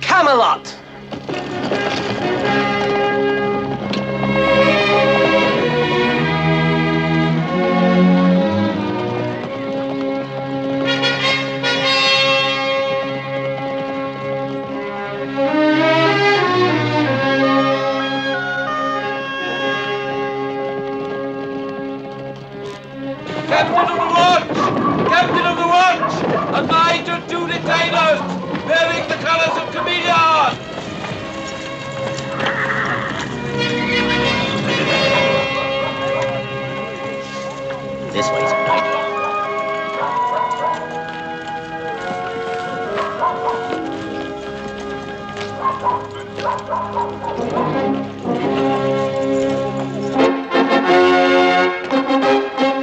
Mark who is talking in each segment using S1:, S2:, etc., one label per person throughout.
S1: Camelot!
S2: Captain of the watch! Captain of the watch! Advise your 2 detainers, bearing the colors of Cameliard!
S1: This way's right.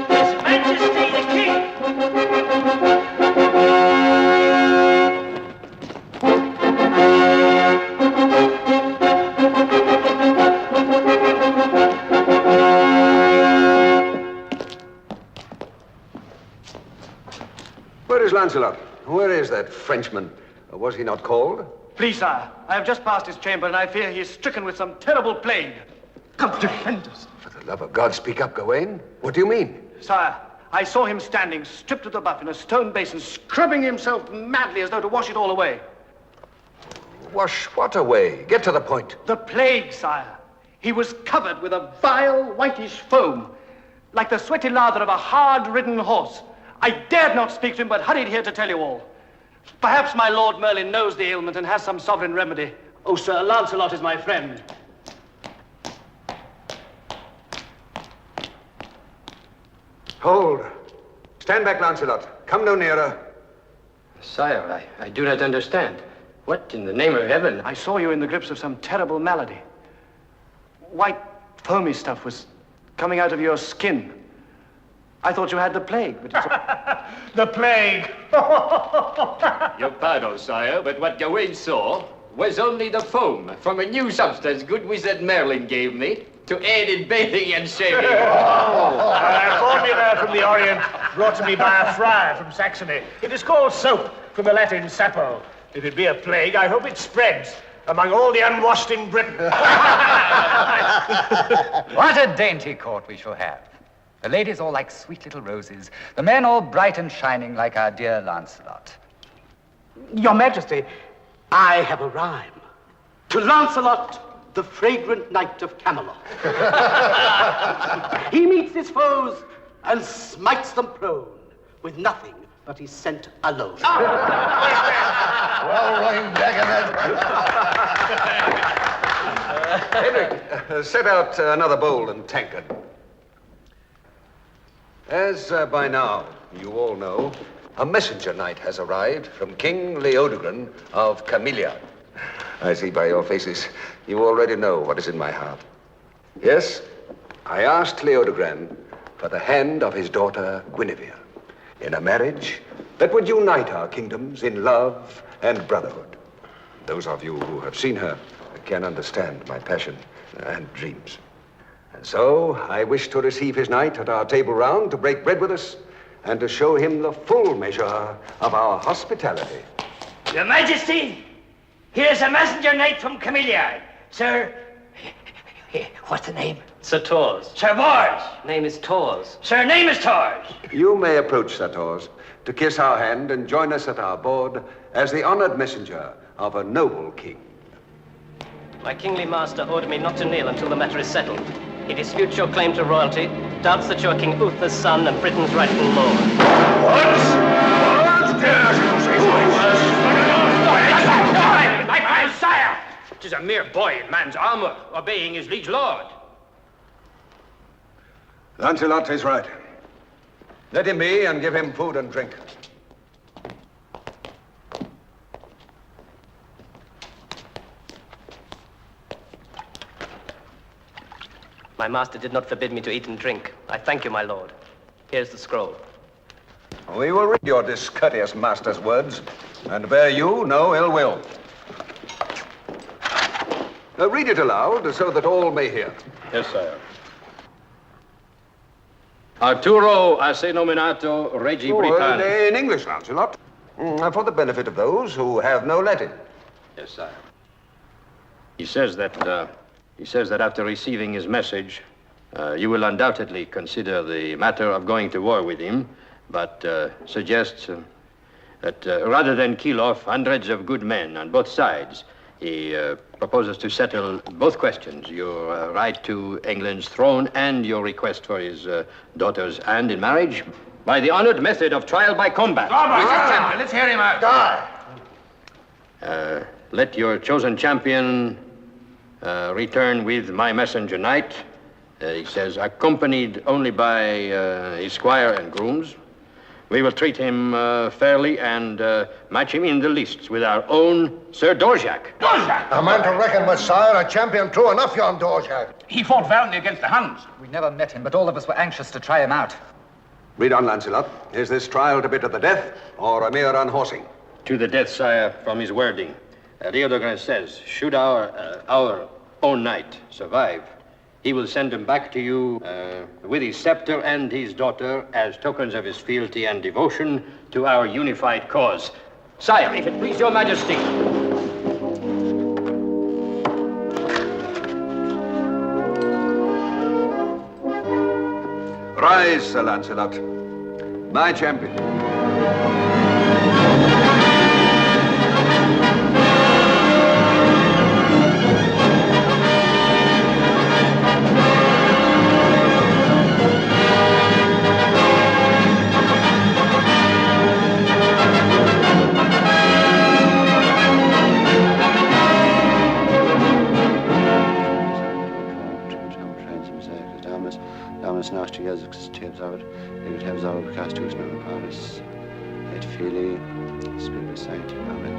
S3: His Majesty the King!
S4: Where is Lancelot? Where is that Frenchman? Was he not called?
S5: Please, sire, I have just passed his chamber, and I fear he is stricken with some terrible plague.
S1: Come defend us.
S4: For the love of God, speak up, Gawain. What do you mean?
S5: Sire, I saw him standing, stripped to the buff, in a stone basin, scrubbing himself madly as though to wash it all away.
S4: Wash what away? Get to the point.
S5: The plague, sire. He was covered with a vile, whitish foam, like the sweaty lather of a hard-ridden horse. I dared not speak to him, but hurried here to tell you all. Perhaps my Lord Merlin knows the ailment and has some sovereign remedy. Oh, Sir Lancelot is my friend.
S4: Hold. Stand back, Lancelot. Come no nearer.
S6: Sire, I do not understand. What in the name of heaven?
S5: I saw you in the grips of some terrible malady. White, foamy stuff was coming out of your skin. I thought you had the plague, but it's...
S3: The plague!
S6: Your pardon, sire, but what Gawain saw was only the foam from a new substance good wizard Merlin gave me to aid in bathing and shaving.
S3: A formula from the Orient brought to me by a friar from Saxony. It is called soap, from the Latin sapo. If it be a plague, I hope it spreads among all the unwashed in Britain.
S7: What a dainty court we shall have. The ladies all like sweet little roses, the men all bright and shining like our dear Lancelot.
S1: Your Majesty, I have a rhyme. To Lancelot, the fragrant knight of Camelot. He meets his foes and smites them prone with nothing but his scent alone.
S4: Well, rhymed, Henrik, set out another bowl and tankard. As by now you all know, a messenger knight has arrived from King Leodogran of Cameliard. I see by your faces you already know what is in my heart. Yes, I asked Leodogran for the hand of his daughter Guinevere in a marriage that would unite our kingdoms in love and brotherhood. Those of you who have seen her can understand my passion and dreams. And so I wish to receive his knight at our table round to break bread with us and to show him the full measure of our hospitality.
S3: Your Majesty, here's a messenger knight from Cameliard. Sir, what's the name?
S6: Sir Tors.
S3: Sir Bors.
S6: Name is Tors.
S3: Sir, name is Tors.
S4: You may approach, Sir Tors, to kiss our hand and join us at our board as the honored messenger of a noble king.
S6: My kingly master ordered me not to kneel until the matter is settled. He disputes your claim to royalty, doubts that you are King Uther's son and Britain's rightful lord.
S3: What dares you say my sire! 'Tis a mere boy in man's armor, obeying his liege lord.
S4: Lancelot is right. Let him be and give him food and drink.
S6: My master did not forbid me to eat and drink. I thank you, my lord. Here's the scroll.
S4: We will read your discourteous master's words and bear you no ill will. Read it aloud so that all may hear.
S6: Yes, sire. Arturo ase nominato Regi Britannia.
S4: In English, Lancelot. For the benefit of those who have no Latin.
S6: Yes, sire. He says that after receiving his message, you will undoubtedly consider the matter of going to war with him, but suggests that rather than kill off hundreds of good men on both sides, he proposes to settle both questions, your right to England's throne and your request for his daughter's hand in marriage by the honored method of trial by combat.
S3: Let's hear him out.
S6: Let your chosen champion return with my messenger knight, he says, accompanied only by his squire and grooms. We will treat him fairly and match him in the lists with our own Sir Dorjak.
S8: A man to reckon with, sire, a champion true enough, yon Dorjak.
S3: He fought valiantly against the Huns.
S7: We never met him, but all of us were anxious to try him out.
S4: Read on, Lancelot. Is this trial to be to the death or a mere unhorsing?
S6: To the death, sire, from his wording. Leodegrance says, should our own knight survive, he will send him back to you with his scepter and his daughter as tokens of his fealty and devotion to our unified cause. Sire, if it please your majesty.
S4: Rise, Sir Lancelot, my champion.
S9: Damas nachtigas tebzaud, it tebzaud castus non paris, et filii Spiritus Sancti. Amen.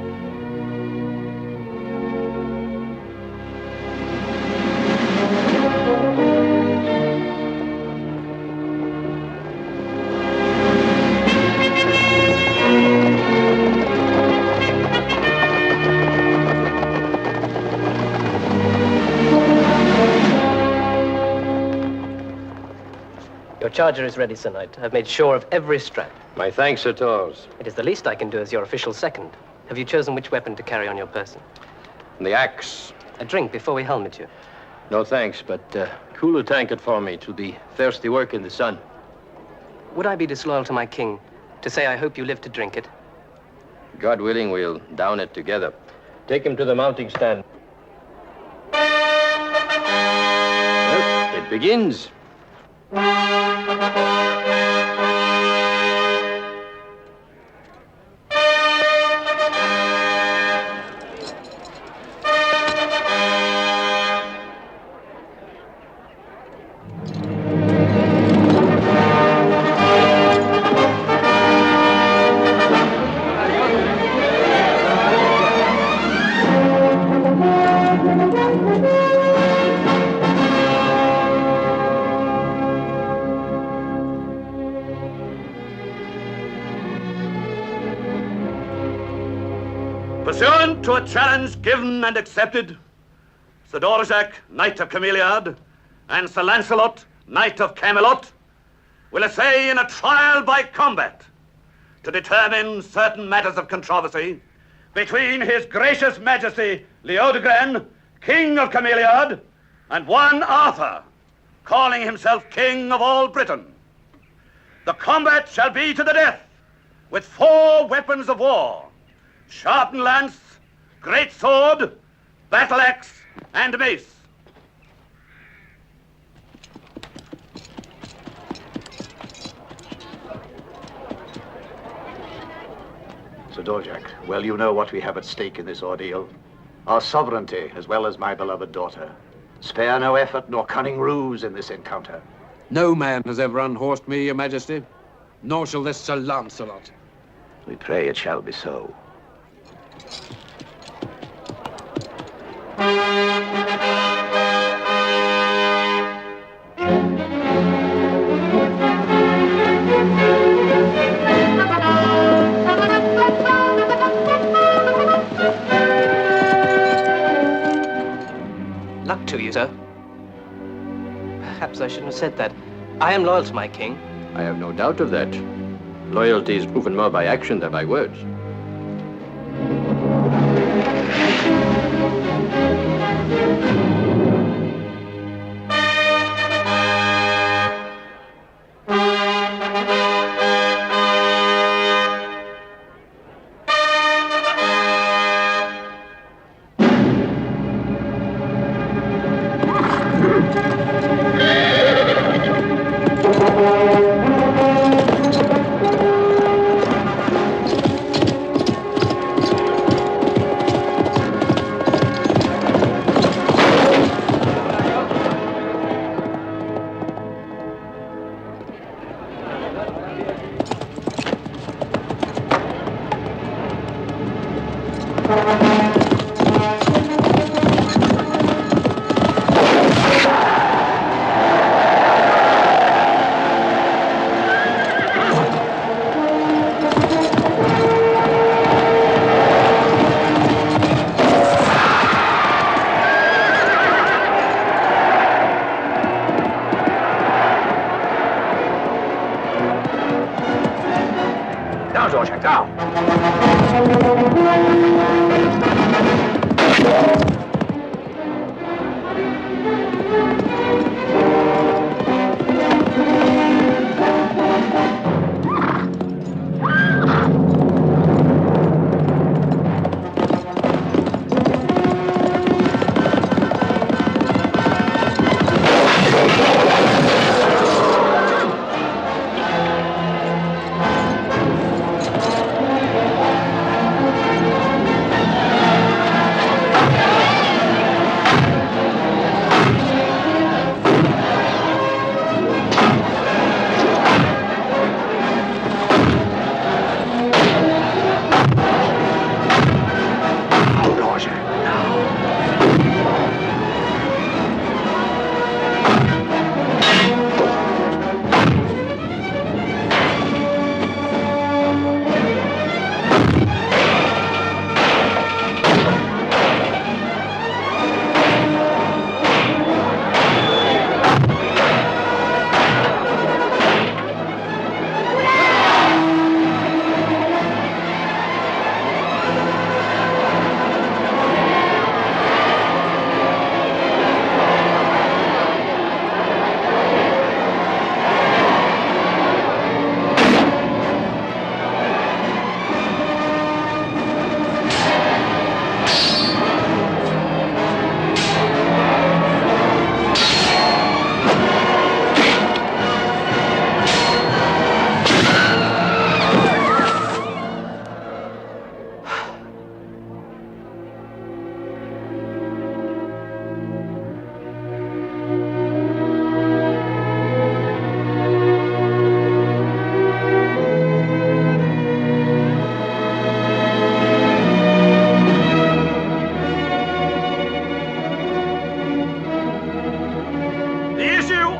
S10: Your charger is ready, Sir Knight. I've made sure of every strap.
S6: My thanks, Sir Tors.
S10: It is the least I can do as your official second. Have you chosen which weapon to carry on your person?
S6: The axe.
S10: A drink before we helmet you.
S6: No thanks, but cool a tankard for me. To be thirsty work in the sun.
S10: Would I be disloyal to my king to say I hope you live to drink it?
S6: God willing, we'll down it together. Take him to the mounting stand. Well, it begins.
S1: Pursuant to a challenge given and accepted, Sir Dorjak, Knight of Cameliard, and Sir Lancelot, Knight of Camelot, will essay in a trial by combat to determine certain matters of controversy between His Gracious Majesty Leodogran, King of Cameliard, and one Arthur, calling himself King of all Britain. The combat shall be to the death, with 4 weapons of war: sharpened lance, great sword, battle axe, and mace.
S3: Sir Dorjak, well, you know what we have at stake in this ordeal. Our sovereignty, as well as my beloved daughter. Spare no effort nor cunning ruse in this encounter.
S2: No man has ever unhorsed me, Your Majesty, nor shall this Sir Lancelot.
S3: We pray it shall be so.
S10: to you, sir. Perhaps I shouldn't have said that. I am loyal to my king.
S6: I have no doubt of that. Loyalty is proven more by action than by words.
S3: Down, Zorchak, down!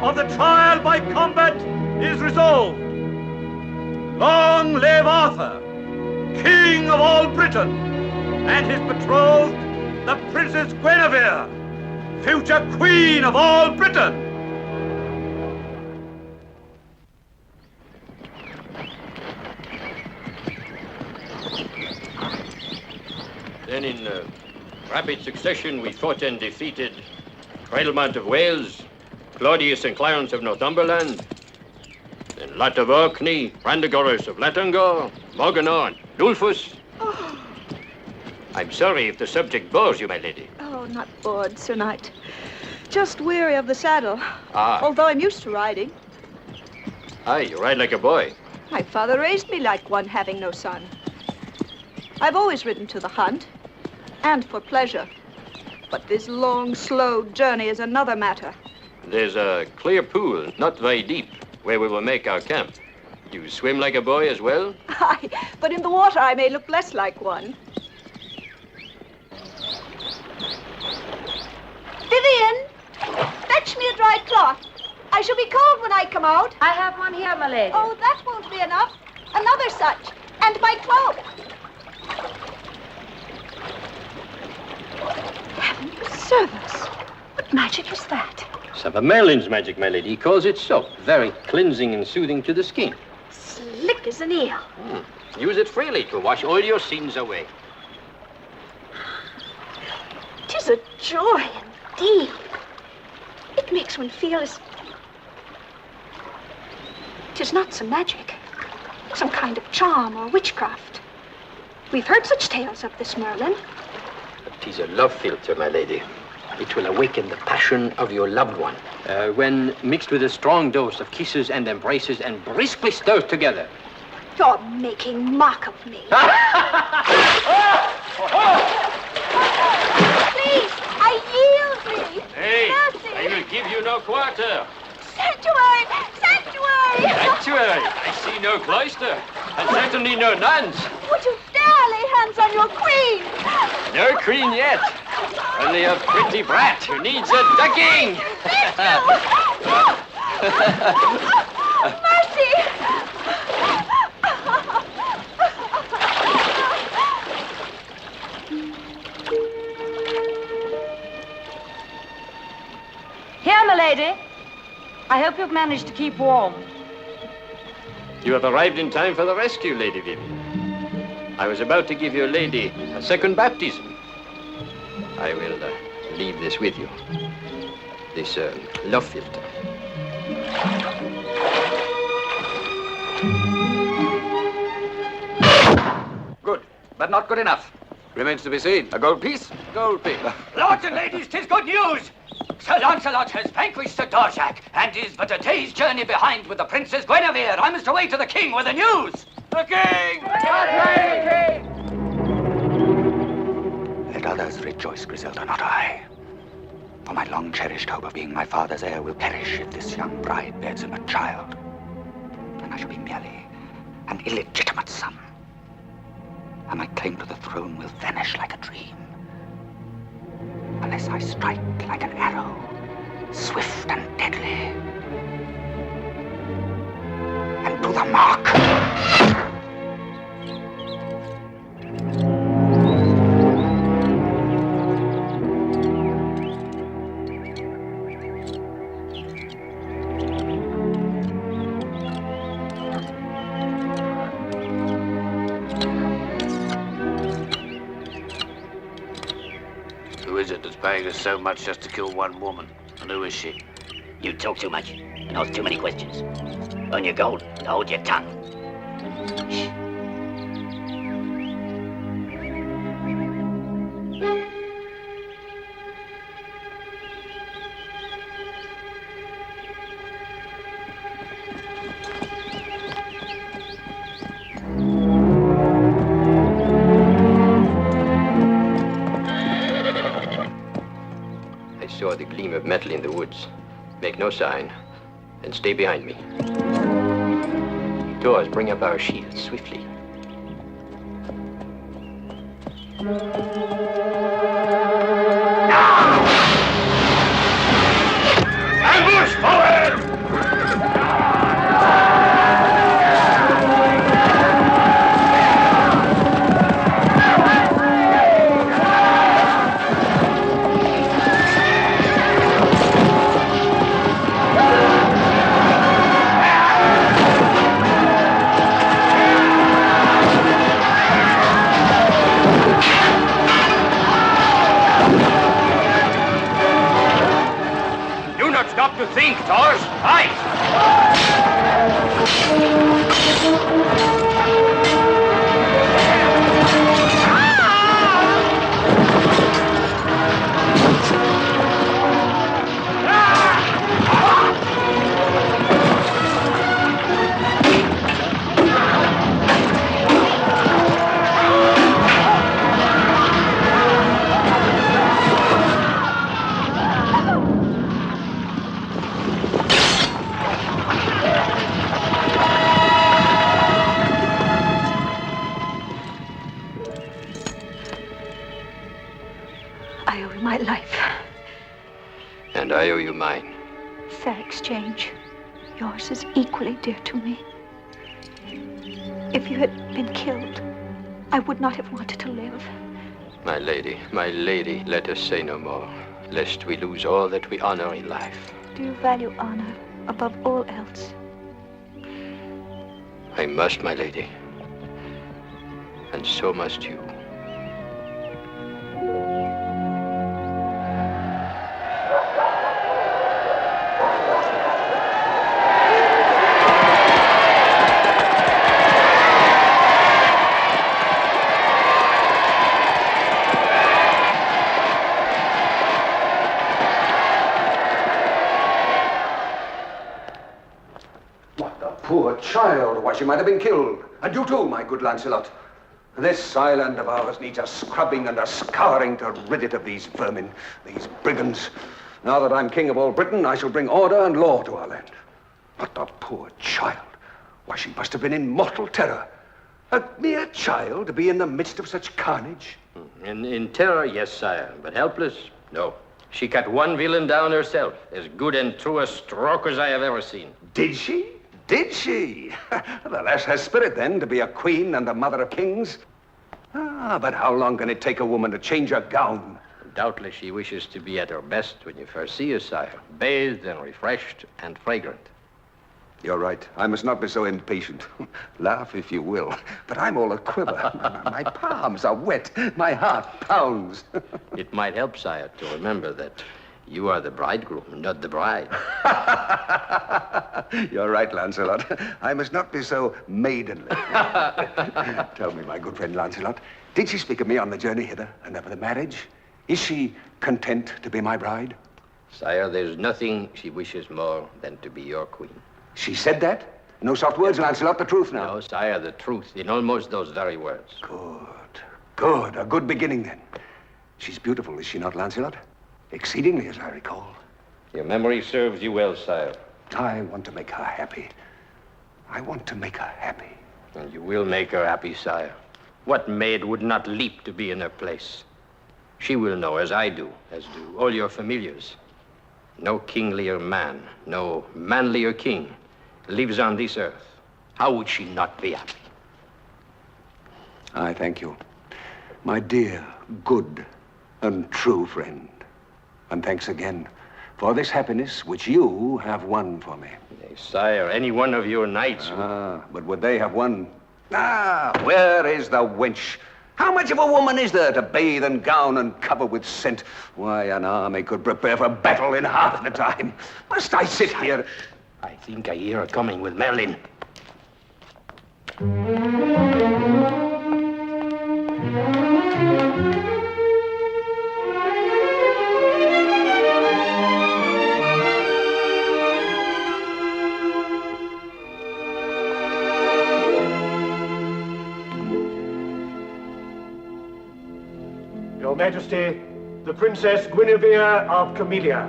S1: Of the trial by combat is resolved. Long live Arthur, King of all Britain, and his betrothed, the Princess Guinevere, future Queen of all Britain.
S6: Then in rapid succession we fought and defeated Cradlemont of Wales, Claudius and Clarence of Northumberland, then Lot of Orkney, Brandegoris of Latangor, Morganor and Dulfus.
S11: Oh.
S6: I'm sorry if the subject bores you, my lady.
S11: Oh, not bored, Sir Knight. Just weary of the saddle.
S6: Ah.
S11: Although I'm used to riding.
S6: Aye, you ride like a boy.
S11: My father raised me like one, having no son. I've always ridden to the hunt, and for pleasure. But this long, slow journey is another matter.
S6: There's a clear pool, not very deep, where we will make our camp. You swim like a boy as well?
S11: Aye, but in the water I may look less like one. Vivian, fetch me a dry cloth. I shall be cold when I come out.
S12: I have one here, my lady.
S11: Oh, that won't be enough. Another such. And my cloak. Heaven preserve us. But
S12: What magic is that?
S6: Some of Merlin's magic, my lady. He calls it soap. Very cleansing and soothing to the skin.
S12: Slick as an eel.
S6: Use it freely to wash all your sins away.
S12: 'Tis a joy indeed. It makes one feel as... 'Tis not some magic. Some kind of charm or witchcraft. We've heard such tales of this, Merlin.
S6: But 'tis a love philter, my lady. It will awaken the passion of your loved one. When mixed with a strong dose of kisses and embraces and briskly stirred together.
S12: You're making mock of me. Please, I yield me.
S6: Hey,
S12: Mercy.
S6: I will give you no quarter.
S12: Sanctuary! Sanctuary!
S6: Sanctuary. I see no cloister, and certainly no nuns.
S12: Would you dare lay hands on your queen?
S6: No queen yet. Only a pretty brat who needs a ducking.
S12: Mercy!
S13: Here, milady. I hope you've managed to keep warm.
S6: You have arrived in time for the rescue, Lady Vivian. I was about to give your lady a second baptism. I will leave this with you. This love philter.
S7: Good, but not good enough. Remains to be seen. A gold piece? Gold piece.
S5: Lords and ladies, 'tis good news! Sir Lancelot has vanquished Sir Dorsac and is but a day's journey behind with the Princess Guinevere. I must away to the king with the news. The king!
S14: Let others rejoice, Griselda, not I. For my long-cherished hope of being my father's heir will perish if this young bride bears him a child. And I shall be merely an illegitimate son. And my claim to the throne will vanish like a dream. Unless I strike like an arrow, swift and deadly. And to the mark.
S2: Who is it that's paying us so much just to kill one woman? And who is she?
S15: You talk too much and ask too many questions. Earn your gold and hold your tongue.
S6: I saw the gleam of metal in the woods. Make no sign, and stay behind me. Doors, bring up our shields swiftly.
S2: Ambush forward!
S5: Stop to think, Thors. Fight!
S12: I owe you my life.
S6: And I owe you mine.
S12: Fair exchange. Yours is equally dear to me. If you had been killed, I would not have wanted to live.
S6: My lady, let us say no more. lest we lose all that we honor in life.
S12: Do you value honor above all else?
S6: I must, my lady. And so must you.
S4: Poor child, why she might have been killed. And you too, my good Lancelot. This island of ours needs a scrubbing and a scouring to rid it of these vermin, these brigands. Now that I'm king of all Britain, I shall bring order and law to our land. But the poor child, why she must have been in mortal terror. A mere child to be in the midst of such carnage.
S6: In terror, yes, sire, but helpless, no. She cut one villain down herself, as good and true a stroke as I have ever seen.
S4: Did she? Did she? The lass has spirit, then, to be a queen and the mother of kings. But how long can it take a woman to change her gown?
S6: Doubtless she wishes to be at her best when you first see her, sire, bathed and refreshed and fragrant.
S4: You're right. I must not be so impatient. Laugh if you will, but I'm all a quiver. My palms are wet. My heart pounds.
S6: It might help, sire, to remember that you are the bridegroom, not the bride.
S4: You're right, Lancelot. I must not be so maidenly. Tell me, my good friend Lancelot, did she speak of me on the journey hither and of the marriage? Is she content to be my bride?
S6: Sire, there's nothing she wishes more than to be your queen.
S4: She said that? No soft words, Lancelot, the truth now.
S6: No, sire, the truth, in almost those very words.
S4: Good. Good. A good beginning, then. She's beautiful, is she not, Lancelot? Exceedingly, as I recall.
S6: Your memory serves you well, sire.
S4: I want to make her happy. I want to make her happy.
S6: And you will make her happy, sire. What maid would not leap to be in her place? She will know, as I do, as do all your familiars. No kinglier man, no manlier king lives on this earth. How would she not be happy?
S4: I thank you, my dear, good, and true friend. And thanks again for this happiness which you have won for me.
S6: Nay, sire, any one of your knights...
S4: But would they have won? Where is the wench? How much of a woman is there to bathe and gown and cover with scent? Why, an army could prepare for battle in half the time. Must I sit here?
S6: I think I hear her coming with Merlin.
S3: Your Majesty, the Princess Guinevere of Camellia.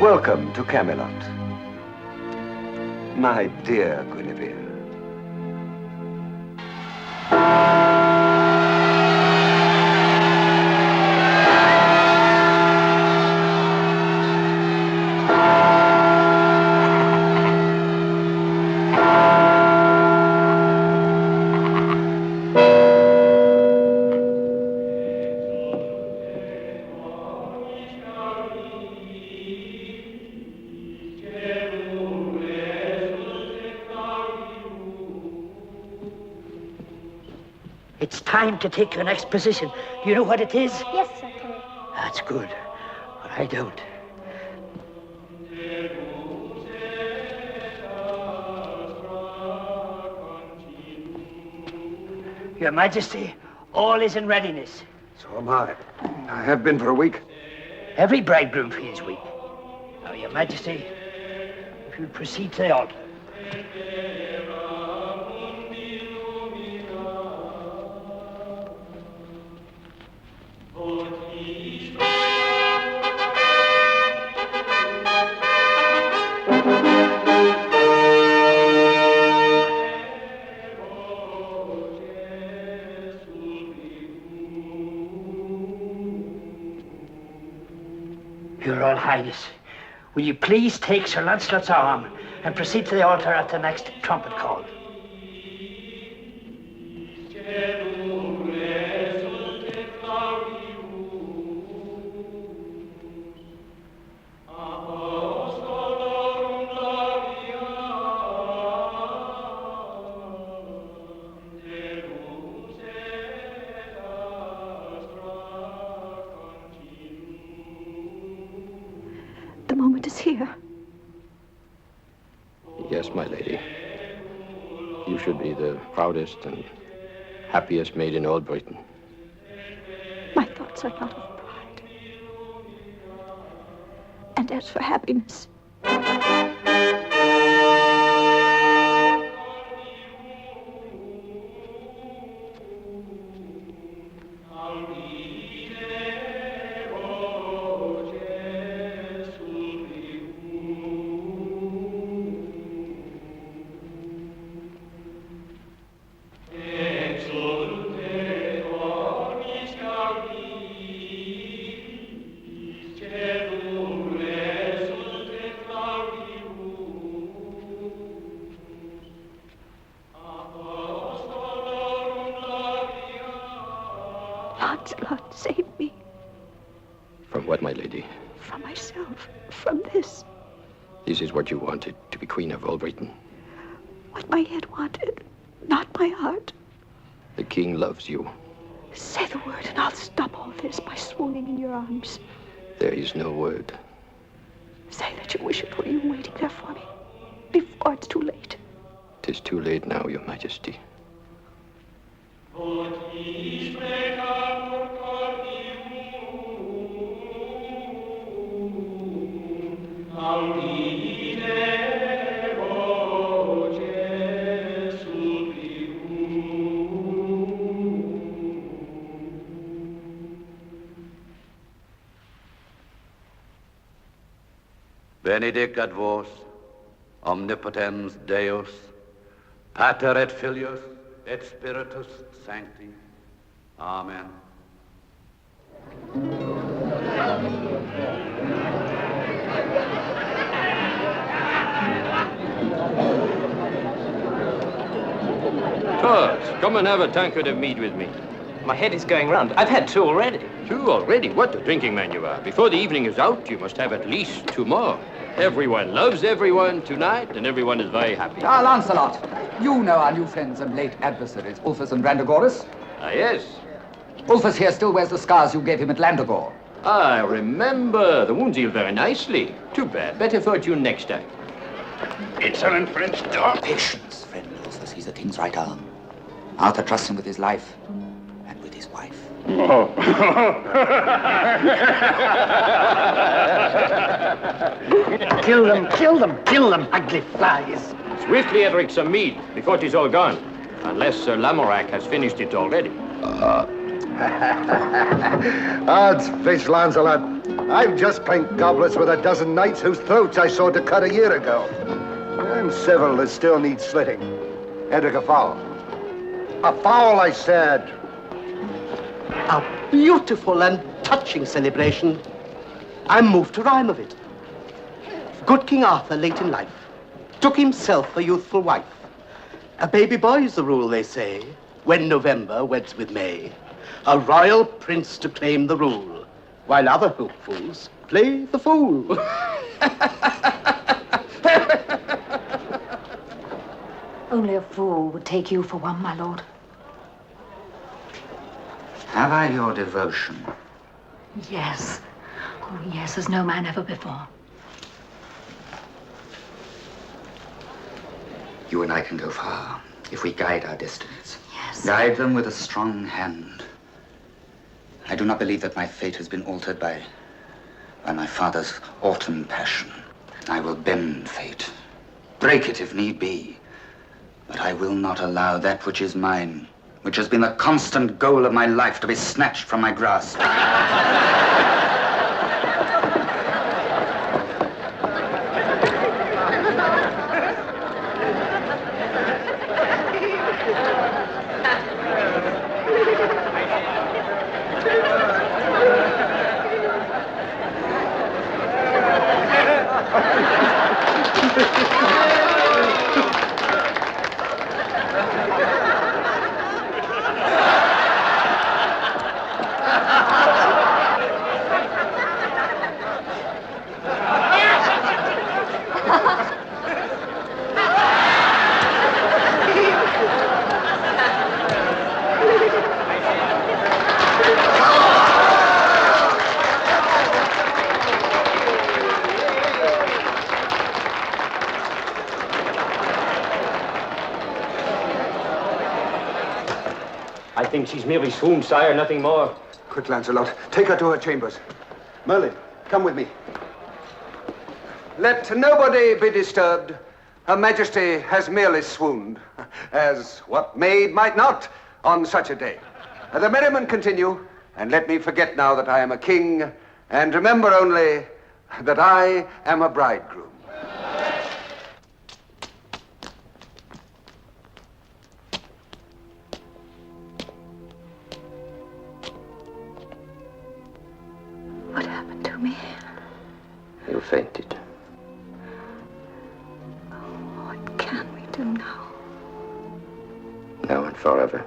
S4: Welcome to Camelot, my dear Guinevere.
S16: It's time to take your next position. Do you know what it is?
S12: Yes, Sir Kay.
S16: That's good. But I don't. Your Majesty, all is in readiness.
S4: So am I. I have been for a week.
S16: Every bridegroom feels weak. Now, Your Majesty, if you'll proceed to the altar. Your Royal Highness, will you please take Sir Lancelot's arm and proceed to the altar at the next trumpet call?
S12: The moment is here.
S6: Yes, my lady. You should be the proudest and happiest maid in all Britain.
S12: My thoughts are not of pride. And as for happiness, Lancelot, save me
S6: From what, my lady?
S12: from myself, from this,
S6: This is what you wanted, to be queen of all Britain.
S12: what my head wanted, not my heart.
S6: The king loves you.
S12: Say the word and I'll stop all this by swooning in your arms.
S6: There is no word.
S12: Say that you wish it were you waiting there for me, before it's too late.
S6: 'Tis too late now, your majesty.
S1: Benedicat vos, omnipotens Deus, Pater et Filius et Spiritus Sancti. Amen.
S6: Charles, come and have a tankard of mead with me.
S10: My head is going round. I've had 2 already.
S6: 2 already? What a drinking man you are. Before the evening is out, you must have at least 2 more. Everyone loves everyone tonight, and everyone is very happy.
S7: Ah, Lancelot, you know our new friends and late adversaries, Ulfus and Brandagoras.
S6: Ah, yes.
S7: Ulfus here still wears the scars you gave him at Landogor.
S6: I remember. The wounds heal very nicely. Too bad. Better fortune next time.
S14: Excellent French dog. Patience, friend Ulfus. He's the king's right arm. Arthur trusts him with his life and with his wife.
S16: Kill them, kill them, kill them, ugly flies.
S6: Swiftly, Edric, some mead, before it is all gone. Unless Sir Lamorak has finished it already.
S8: Odds fish, Lancelot. I've just planked goblets with a dozen knights whose throats I sawed to cut a year ago. And several that still need slitting. Edric, a fowl. A fowl, I said.
S17: A beautiful and touching celebration. I'm moved to rhyme of it. Good King Arthur, late in life, took himself a youthful wife. A baby boy's the rule, they say, when November weds with May. A royal prince to claim the rule, while other hopefuls play the fool.
S12: Only a fool would take you for one, my lord.
S14: Have I your devotion?
S12: Yes. Oh, yes, as no man ever before.
S14: You and I can go far if we guide our destinies.
S12: Yes.
S14: Guide them with a strong hand. I do not believe that my fate has been altered by my father's autumn passion. I will bend fate, break it if need be. But I will not allow that which is mine, which has been the constant goal of my life, to be snatched from my grasp.
S6: I think she's merely swooned, sire, nothing more.
S8: Quick, Lancelot. Take her to her chambers. Merlin, come with me.
S4: Let nobody be disturbed. Her Majesty has merely swooned, as what maid might not on such a day. The merriment continue, and let me forget now that I am a king, and remember only that I am a bridegroom.
S12: What happened to me?
S6: You fainted.
S12: What can we do now?
S6: Now and forever.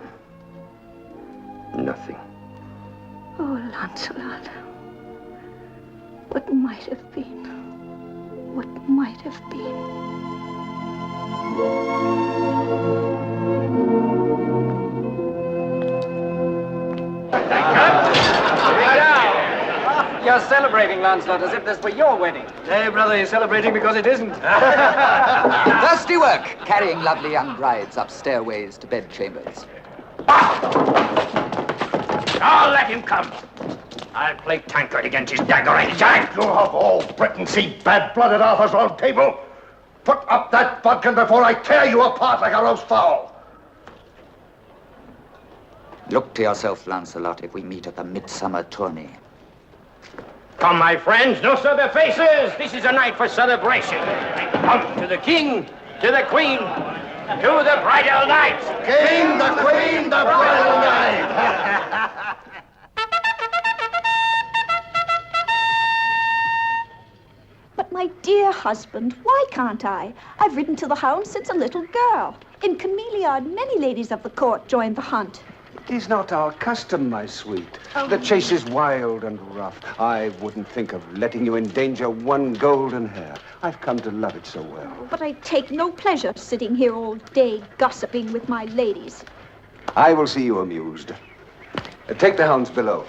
S6: Nothing.
S12: Oh, Lancelot. What might have been? What might have been?
S5: You're celebrating, Lancelot, as if this were your wedding. Hey, brother, you're celebrating because it isn't.
S7: Thirsty work, carrying lovely young brides up stairways to bedchambers.
S3: I'll let him come. I'll play Tancred against his daggering giant. You have all Britain see bad blood at Arthur's round table. Put up that bodkin before I tear you apart like a roast fowl.
S14: Look to yourself, Lancelot, if we meet at the midsummer tourney.
S6: Come, my friends, no sober faces. This is a night for celebration. Out to the king, to the queen, to the bridal night.
S3: King, the queen, the bridal night.
S11: But my dear husband, why can't I? I've ridden to the hounds since a little girl. In Cameliard, many ladies of the court joined the hunt.
S4: It is not our custom, my sweet. The chase is wild and rough. I wouldn't think of letting you endanger one golden hair. I've come to love it so well.
S11: But I take no pleasure sitting here all day gossiping with my ladies.
S4: I will see you amused. Take the hounds below.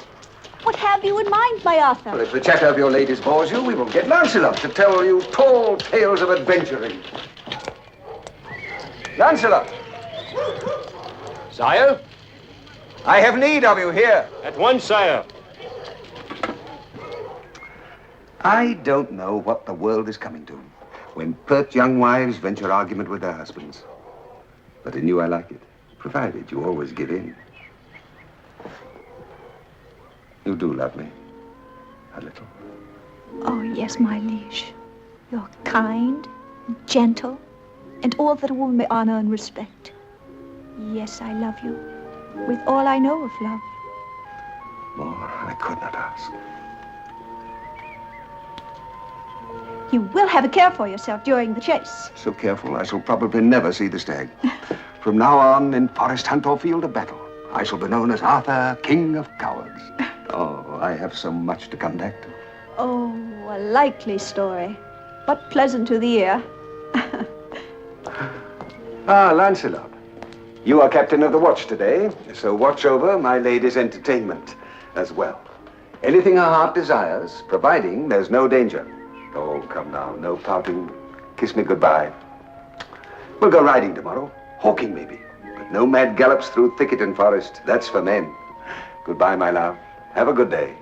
S11: What have you in mind, my Arthur?
S4: Well, if the chatter of your ladies bores you, we will get Lancelot to tell you tall tales of adventuring. Lancelot!
S6: Sire?
S4: I have need of you here.
S6: At once, sire.
S4: I don't know what the world is coming to when pert young wives venture argument with their husbands. But in you I like it, provided you always give in. You do love me, a little.
S11: Oh, yes, my liege. You're kind, gentle, and all that a woman may honor and respect. Yes, I love you, with all I know of love.
S4: More I could not ask.
S11: You will have a care for yourself during the chase.
S4: So careful, I shall probably never see the stag. From now on, in forest, hunt, or field of battle, I shall be known as Arthur, King of Cowards. Oh, I have so much to come back to.
S11: Oh, a likely story, but pleasant to the ear.
S4: Ah, Lancelot. You are captain of the watch today, so watch over my lady's entertainment as well. Anything her heart desires, providing there's no danger. Oh, come now, no pouting. Kiss me goodbye. We'll go riding tomorrow, hawking maybe, but no mad gallops through thicket and forest. That's for men. Goodbye, my love. Have a good day.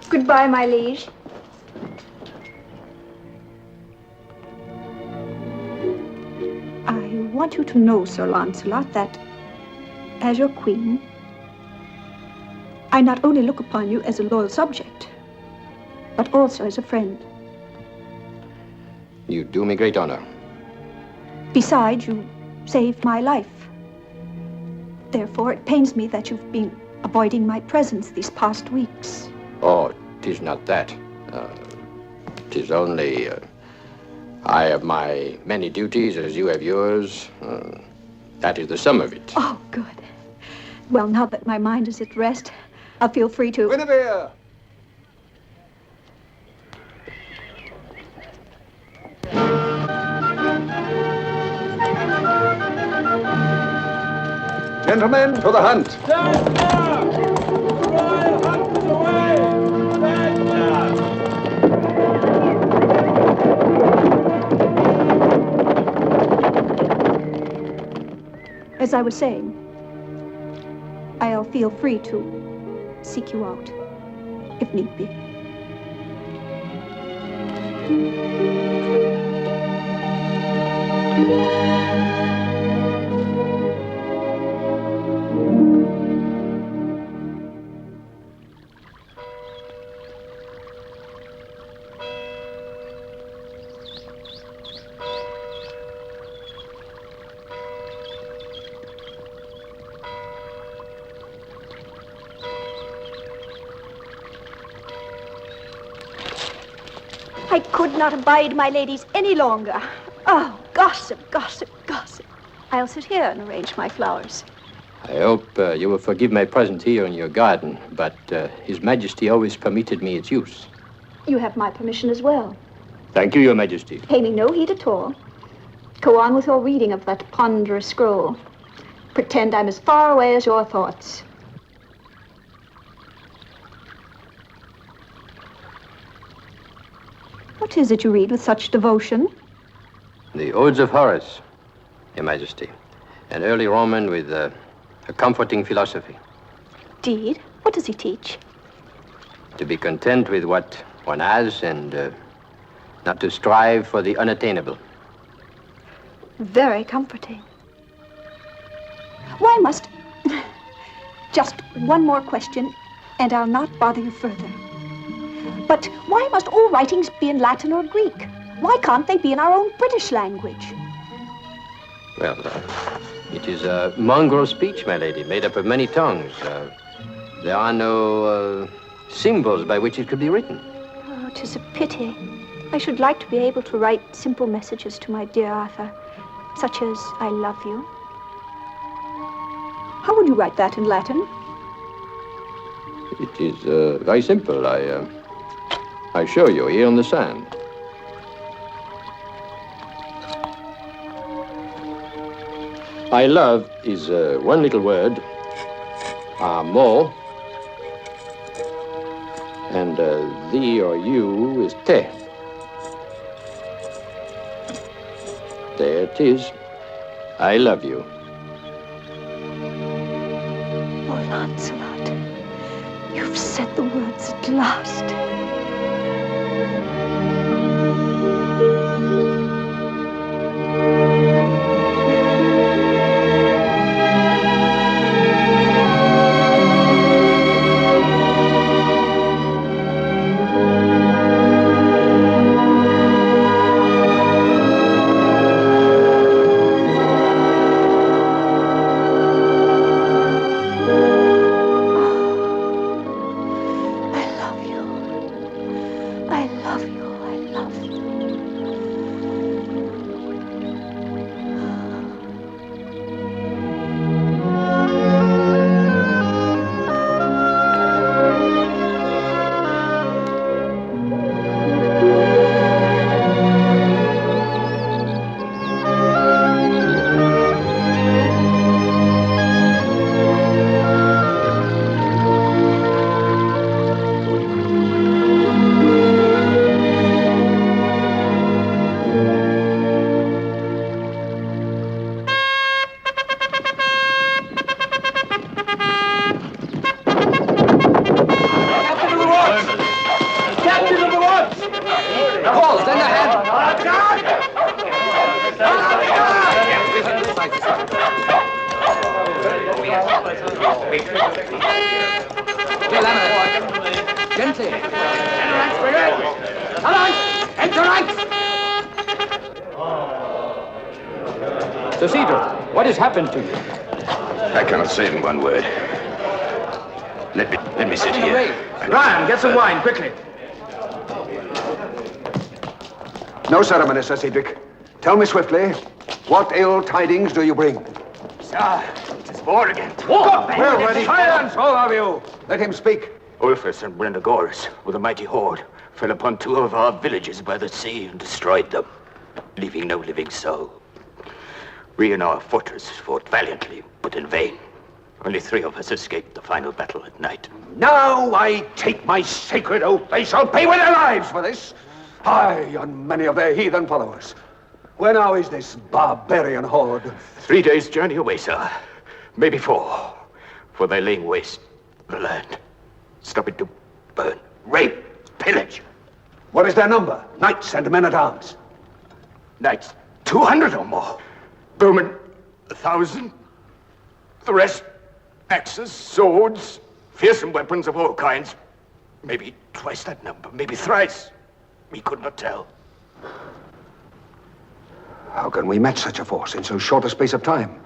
S11: Goodbye, my liege. I want you to know, Sir Lancelot, that as your queen, I not only look upon you as a loyal subject, but also as a friend.
S6: You do me great honor.
S11: Besides, you saved my life. Therefore, it pains me that you've been avoiding my presence these past weeks.
S6: Oh, 'tis not that. 'Tis only... I have my many duties as you have yours. That is the sum of it.
S11: Oh, good. Well, now that my mind is at rest, I'll feel free to...
S4: Guinevere! Gentlemen, to the hunt.
S11: As I was saying, I'll feel free to seek you out, if need be. I could not abide my ladies any longer. Oh, gossip, gossip, gossip. I'll sit here and arrange my flowers.
S6: I hope you will forgive my presence here in your garden, but His Majesty always permitted me its use.
S11: You have my permission as well.
S6: Thank you, Your Majesty.
S11: Pay me no heed at all. Go on with your reading of that ponderous scroll. Pretend I'm as far away as your thoughts. What is it you read with such devotion?
S6: The Odes of Horace, Your Majesty. An early Roman with a comforting philosophy.
S11: Indeed? What does he teach?
S6: To be content with what one has and not to strive for the unattainable.
S11: Very comforting. Why must... Just one more question, and I'll not bother you further. But why must all writings be in Latin or Greek? Why can't they be in our own British language?
S6: Well, it is a mongrel speech, my lady, made up of many tongues. There are no symbols by which it could be written.
S11: Oh, 'tis a pity. I should like to be able to write simple messages to my dear Arthur, such as, I love you. How would you write that in Latin?
S6: It is very simple. I show you here on the sand. I love is one little word, amor, and thee or you is te. There it is. I love you.
S11: Oh, Lancelot, you've said the words at last.
S14: Gently. Come on! Enter ranks!
S6: Sir Cedric, what has happened to you?
S18: I cannot say it in one word. Let me sit here.
S3: Ryan, get some wine, quickly.
S8: No ceremony, Sir Cedric. Tell me swiftly, what ill tidings do you bring?
S3: Sir, it is war again.
S8: War! Well, ready.
S3: Silence, all of you!
S8: Let him speak.
S18: Ulfus and Brendagoras, with a mighty horde, fell upon 2 of our villages by the sea and destroyed them, leaving no living soul. We in our fortress fought valiantly, but in vain. Only 3 of us escaped the final battle at night.
S8: Now I take my sacred oath they shall pay with their lives for this. I and many of their heathen followers. Where now is this barbarian horde?
S18: 3 days' journey away, sir. Maybe 4. for their laying waste the land. Stop it to burn, rape, pillage.
S4: What is their number? Knights and men-at-arms.
S18: Knights, 200 or more. Bowmen, 1,000. The rest, axes, swords, fearsome weapons of all kinds. Maybe twice that number, maybe thrice. We could not tell.
S4: How can we match such a force in so short a space of time?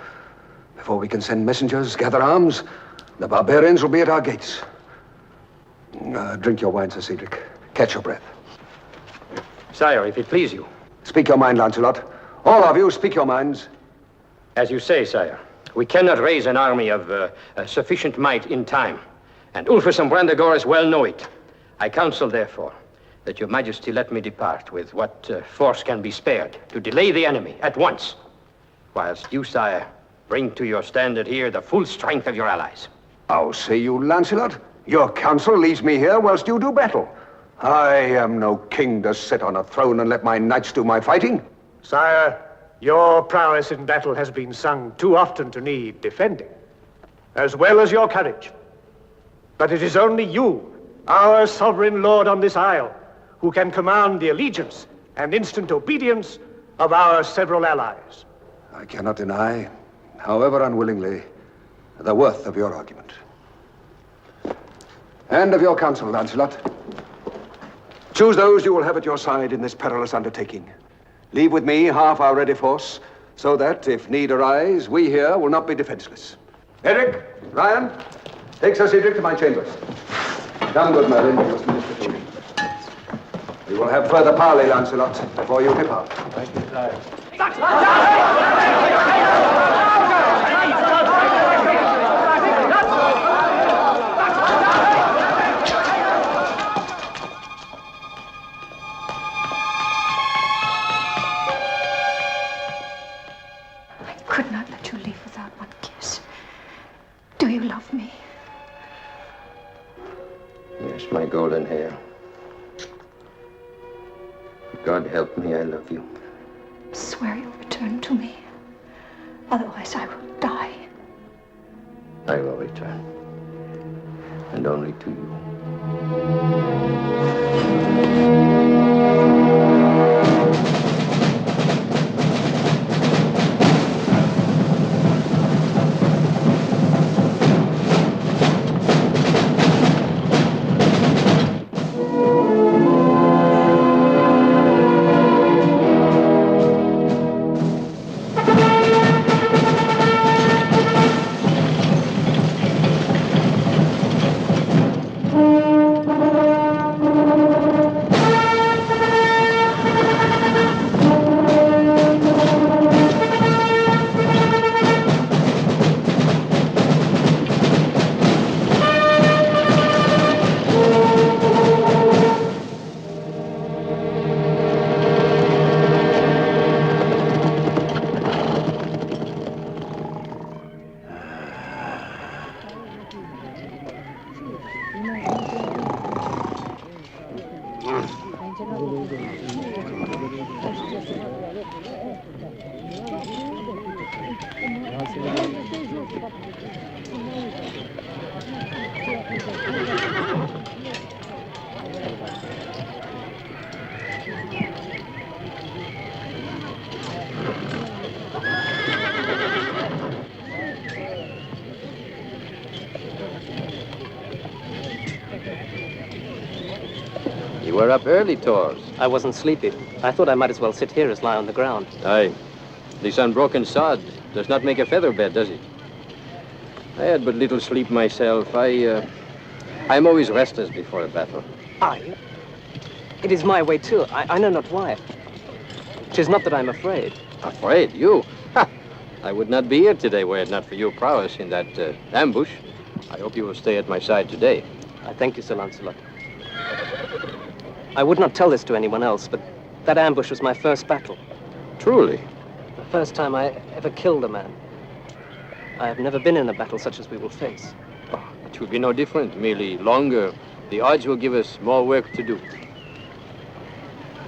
S4: Before we can send messengers, gather arms, the barbarians will be at our gates. Drink your wine, Sir Cedric. Catch your breath.
S6: Sire, if it please you.
S4: Speak your mind, Lancelot. All of you, speak your minds.
S6: As you say, sire, we cannot raise an army of sufficient might in time. And Ulfus and Brandegoris well know it. I counsel, therefore, that your majesty let me depart with what force can be spared to delay the enemy at once, whilst you, sire, bring to your standard here the full strength of your allies.
S4: How say you, Lancelot? Your counsel leaves me here whilst you do battle. I am no king to sit on a throne and let my knights do my fighting.
S3: Sire, your prowess in battle has been sung too often to need defending, as well as your courage. But it is only you, our sovereign lord on this isle, who can command the allegiance and instant obedience of our several allies.
S4: I cannot deny, however unwillingly, the worth of your argument. And of your counsel, Lancelot. Choose those you will have at your side in this perilous undertaking. Leave with me half our ready force, so that, if need arise, we here will not be defenseless. Eric, Ryan, take Sir Cedric to my chambers. Come, good Merlin, you must minister to me. We will have further parley, Lancelot, before you depart.
S3: Thank you, sire.
S12: I could not let you leave without one kiss. Do you love me?
S6: Yes, my golden hair. God help me, I love you.
S12: Swear you'll return to me. Otherwise, I will die.
S6: I will return. And only to you.
S10: You were up early, Tors. I wasn't sleepy. I thought I might as well sit here as lie on the ground.
S6: Aye. This unbroken sod does not make a feather bed, does it? I had but little sleep myself. I'm always restless before a battle.
S10: Aye. It is my way, too. I know not why. 'Tis not that I'm afraid.
S6: Afraid? You? Ha! I would not be here today were it not for your prowess in that ambush. I hope you will stay at my side today.
S10: I thank you, Sir Lancelot. I would not tell this to anyone else, but that ambush was my first battle.
S6: Truly?
S10: The first time I ever killed a man. I have never been in a battle such as we will face.
S6: Oh, it will be no different, merely longer. The odds will give us more work to do.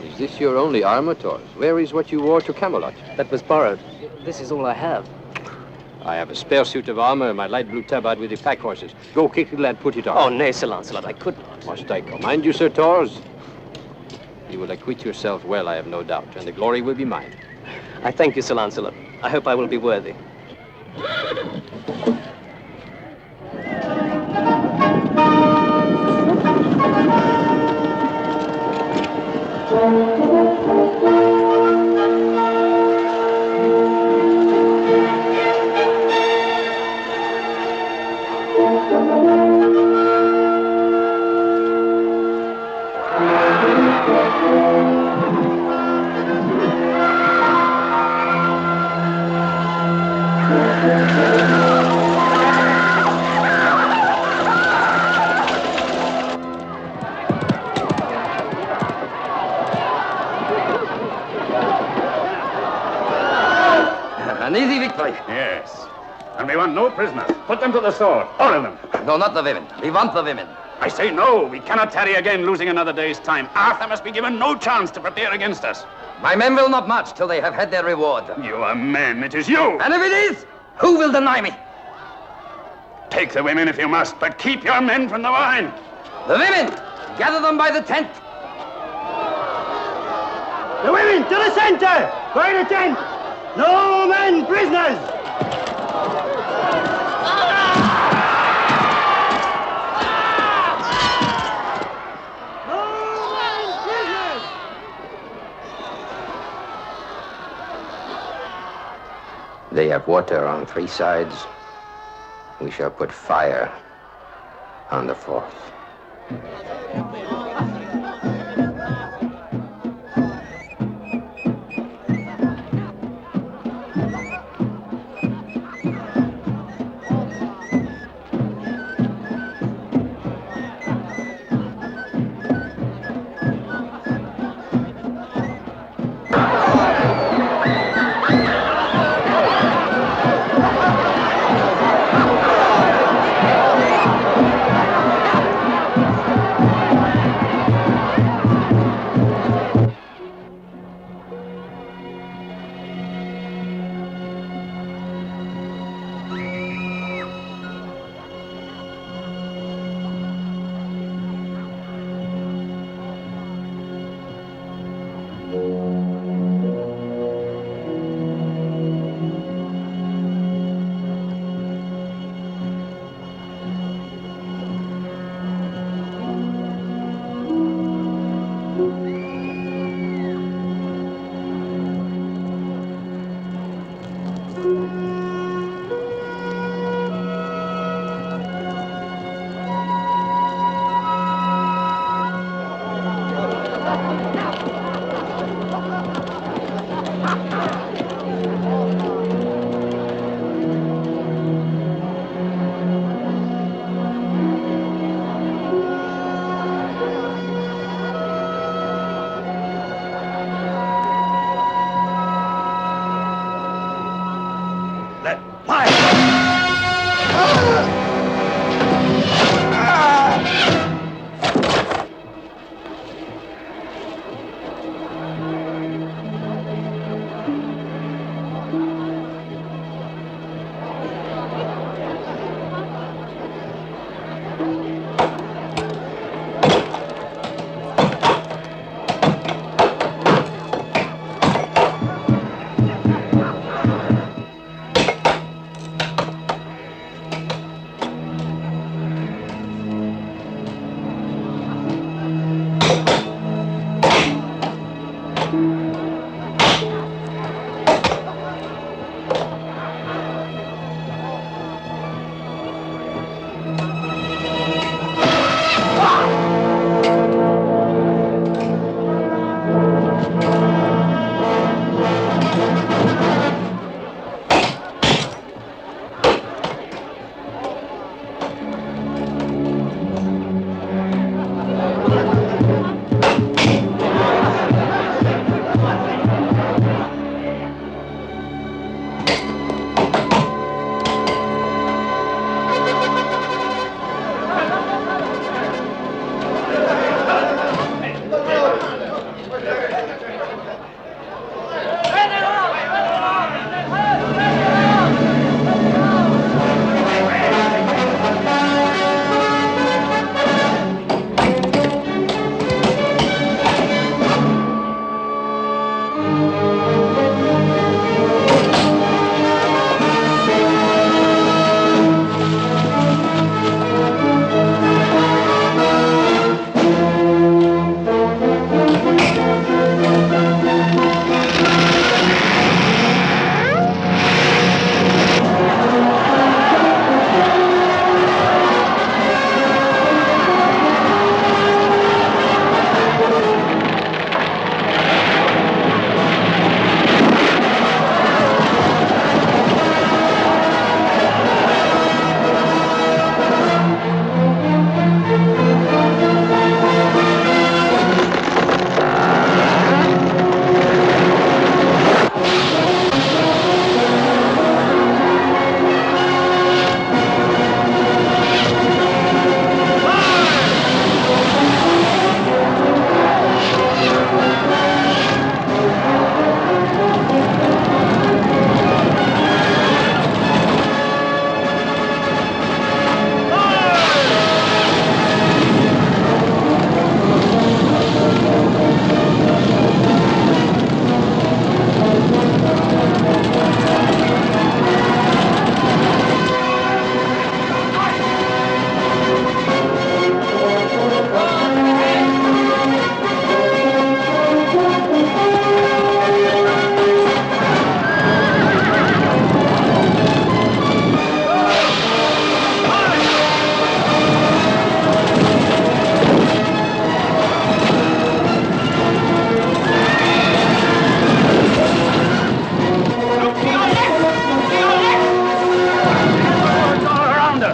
S6: Is this your only armor, Tors? Where is what you wore to Camelot?
S10: That was borrowed. This is all I have.
S6: I have a spare suit of armor and my light blue tabard with the pack horses. Go quickly, lad, put it on.
S10: Oh, nay, Sir Lancelot, I could not.
S6: Must I command you, Sir Tors? You will acquit yourself well, I have no doubt, and the glory will be mine.
S10: I thank you, Sir Lancelot. I hope I will be worthy.
S19: An easy victory.
S1: Yes. And we want no prisoners. Put them to the sword, all of them.
S19: No, not the women. We want the women.
S1: I say no. We cannot tarry again, losing another day's time. Arthur must be given no chance to prepare against us.
S19: My men will not march till they have had their reward.
S1: You are men. It is you.
S19: And if it is, who will deny me?
S1: Take the women if you must, but keep your men from the wine.
S19: The women! Gather them by the tent.
S3: The women to the center! By the tent! No men prisoners!
S19: They have water on 3 sides. We shall put fire on the 4th.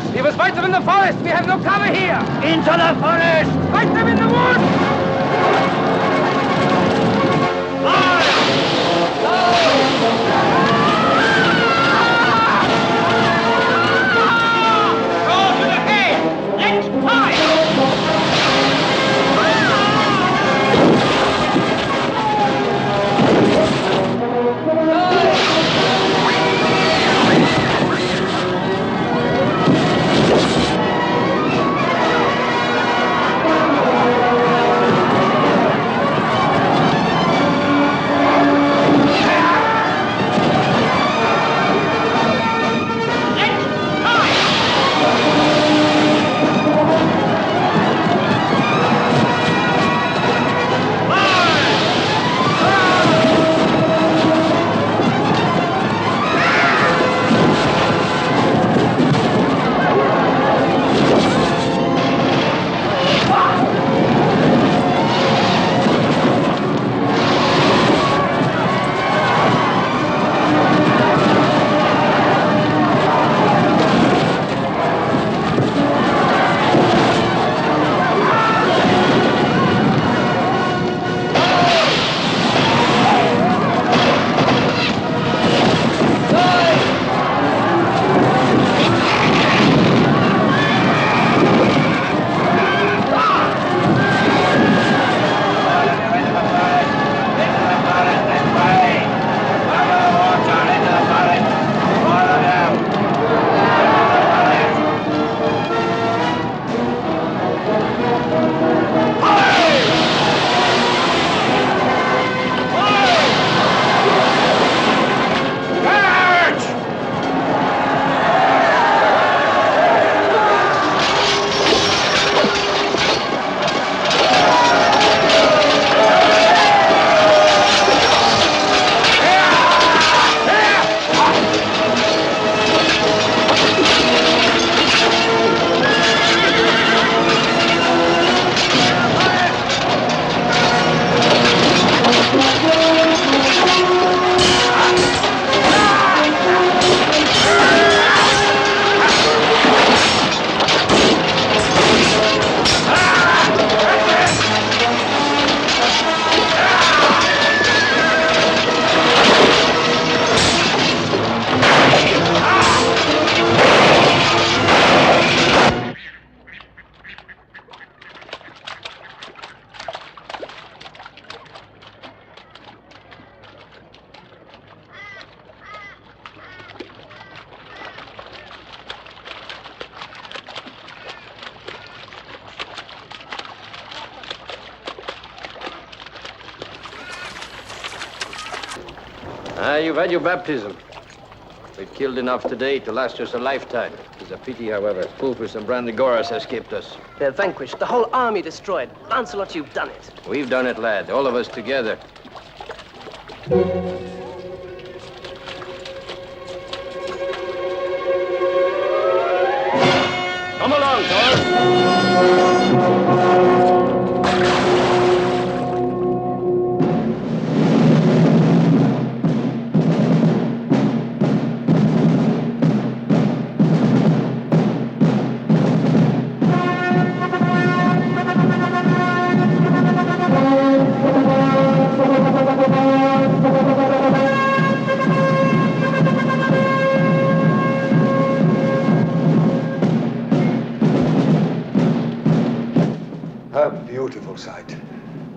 S2: us!
S7: We must fight them in the forest! We have no cover here!
S2: Into the forest!
S7: Fight them in the woods!
S6: You've had your baptism. We've killed enough today to last us a lifetime. It's a pity, however, Fulfus and Brandigoras escaped us.
S10: They're vanquished. The whole army destroyed. Lancelot, you've done it.
S6: We've done it, lad. All of us together. Come along, Thor.
S4: Sight.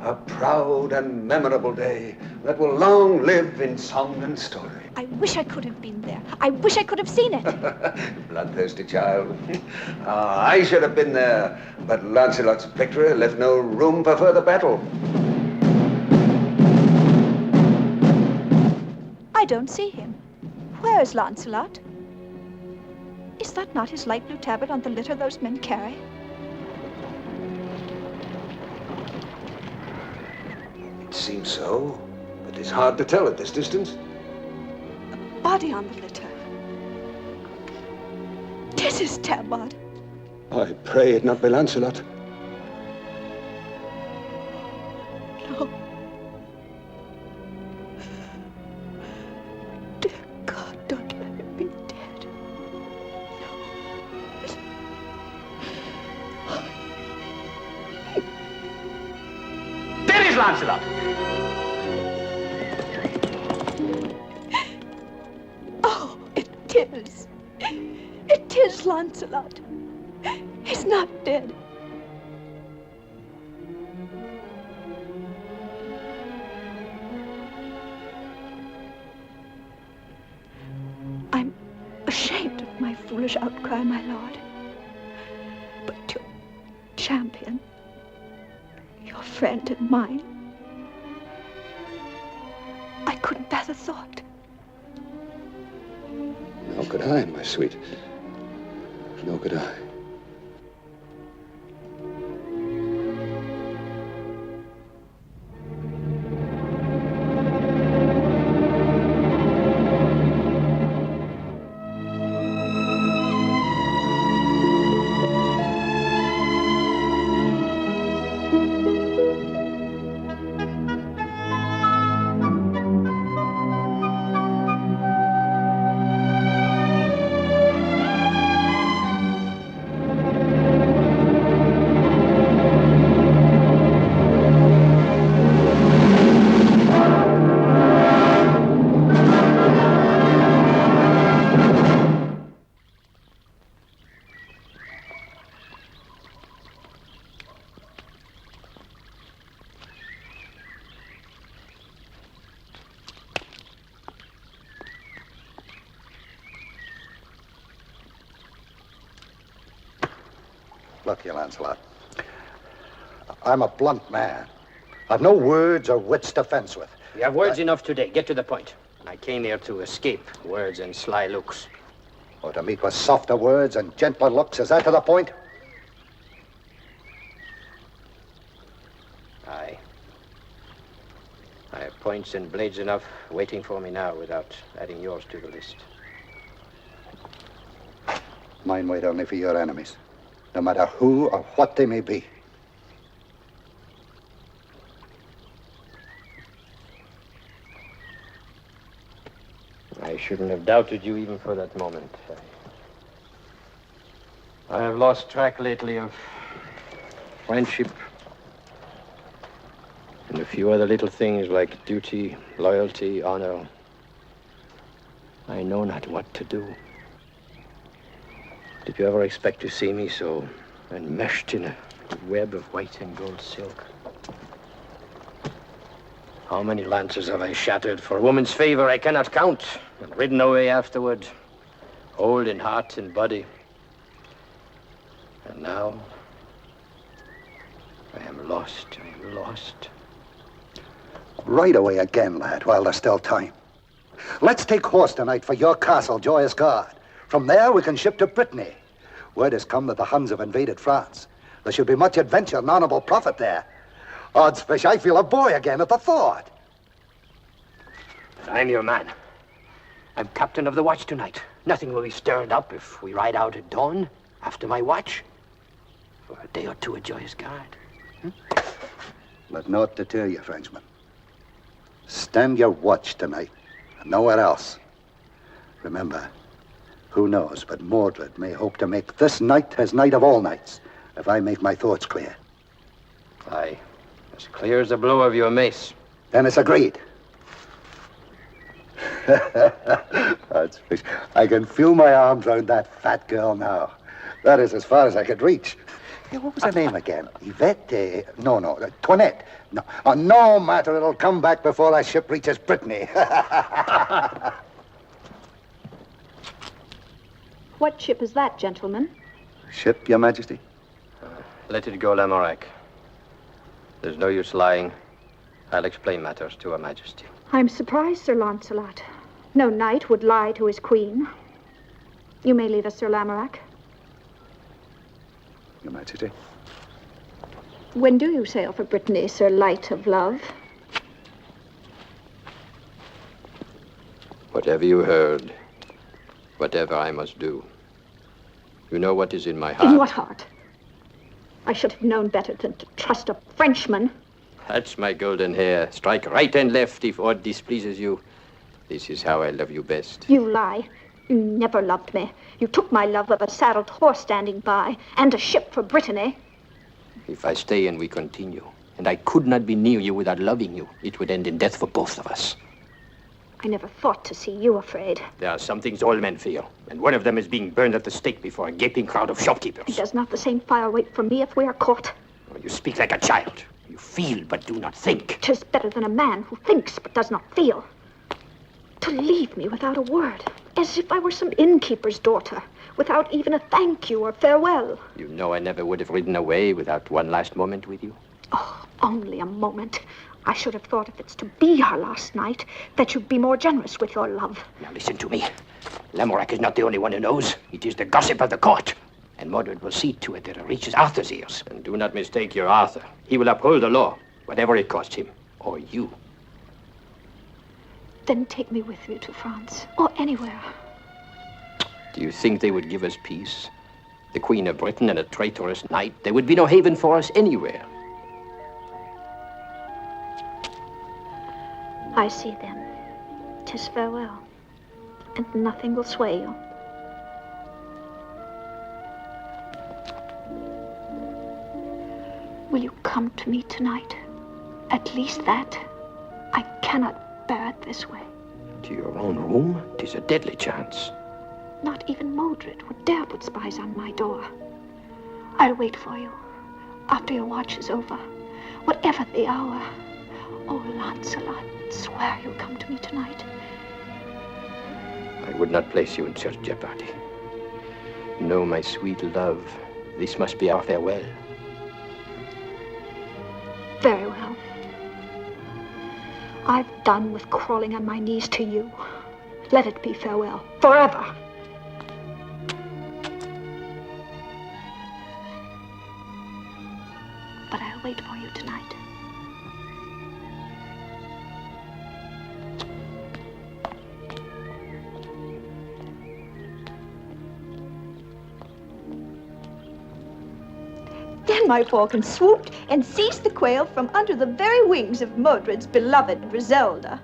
S4: A proud and memorable day that will long live in song and story.
S11: I wish I could have been there. I wish I could have seen it.
S4: Bloodthirsty child. I should have been there, but Lancelot's victory left no room for further battle.
S11: I don't see him. Where is Lancelot? Is that not his light blue tabard on the litter those men carry?
S4: Seems so, but it's hard to tell at this distance.
S11: Body on the litter. 'Tis his tabard.
S4: I pray it not be Lancelot.
S11: No. Dear God, don't let him be dead. No.
S5: Lancelot.
S11: Oh, it is. It is Lancelot. He's not dead. I'm ashamed of my foolish outcry, my lord. But your champion, your friend and mine, I couldn't bear the thought.
S4: Nor could I, my sweet. Nor could I.
S8: Look here, Lancelot. I'm a blunt man. I've no words or wits to fence with.
S6: You have words enough today. Get to the point. I came here to escape words and sly looks.
S8: Or to meet with softer words and gentler looks. Is that to the point?
S6: Aye. I have points and blades enough waiting for me now without adding yours to the list.
S8: Mine wait only for your enemies, no matter who or what they may be.
S6: I shouldn't have doubted you even for that moment. I have lost track lately of friendship and a few other little things like duty, loyalty, honor. I know not what to do. Did you ever expect to see me so enmeshed in a web of white and gold silk? How many lances have I shattered for a woman's favor I cannot count, and ridden away afterward, old in heart and body. And now, I am lost, I am lost.
S8: Right away again, lad, while there's still time. Let's take horse tonight for your castle, Joyous Gard. From there, we can ship to Brittany. Word has come that the Huns have invaded France. There should be much adventure and honorable profit there. Odds fish, I feel a boy again at the thought.
S6: I'm your man. I'm captain of the watch tonight. Nothing will be stirred up if we ride out at dawn after my watch. For a day or two at Joyous Gard.
S8: But naught to tell you, Frenchman. Stand your watch tonight, and nowhere else. Remember, who knows but Mordred may hope to make this night his night of all nights, if I make my thoughts clear.
S6: Aye, as clear as the blow of your mace.
S8: Then it's agreed. That's fish. I can feel my arms round that fat girl now. That is as far as I could reach. Hey, what was her name again? Yvette? No, Toinette. No, no matter, it'll come back before that ship reaches Brittany.
S12: What ship is that, gentlemen?
S8: Ship, Your Majesty?
S6: Let it go, Lamorak. There's no use lying. I'll explain matters to Her Majesty.
S12: I'm surprised, Sir Launcelot. No knight would lie to his queen. You may leave us, Sir Lamorak.
S8: Your Majesty?
S12: When do you sail for Brittany, Sir Light of Love?
S6: Whatever you heard, whatever I must do. You know what is in my heart.
S12: In what heart? I should have known better than to trust a Frenchman.
S6: That's my golden hair. Strike right and left if aught displeases you. This is how I love you best.
S12: You lie. You never loved me. You took my love of a saddled horse standing by, and a ship for Brittany.
S6: If I stay and we continue, And I could not be near you without loving you. It would end in death for both of us.
S12: I never thought to see you afraid.
S6: There are some things all men fear, and one of them is being burned at the stake before a gaping crowd of shopkeepers.
S12: Does not the same fire wait for me if we are caught?
S6: Oh, you speak like a child. You feel but do not think.
S12: 'Tis better than a man who thinks but does not feel. To leave me without a word, as if I were some innkeeper's daughter, without even a thank you or farewell.
S6: You know I never would have ridden away without one last moment with you.
S12: Oh, only a moment. I should have thought if it's to be our last night, that you'd be more generous with your love.
S6: Now listen to me. Lamorak is not the only one who knows. It is the gossip of the court. And Mordred will see to it that it reaches Arthur's ears. And do not mistake your Arthur. He will uphold the law, whatever it costs him, or you.
S12: Then take me with you to France, or anywhere.
S6: Do you think they would give us peace? The Queen of Britain and a traitorous knight? There would be no haven for us anywhere.
S12: I see them. 'Tis farewell, and nothing will sway you. Will you come to me tonight? At least that. I cannot bear it this way.
S6: To your own room? 'Tis a deadly chance.
S12: Not even Mordred would dare put spies on my door. I'll wait for you, after your watch is over, whatever the hour. Oh, Lancelot, swear you'll come to me tonight.
S6: I would not place you in such jeopardy. No, my sweet love, this must be our farewell.
S12: Very well. I've done with crawling on my knees to you. Let it be farewell, forever. But I'll wait for you tonight.
S11: Then my falcon swooped and seized the quail from under the very wings of Modred's beloved Griselda.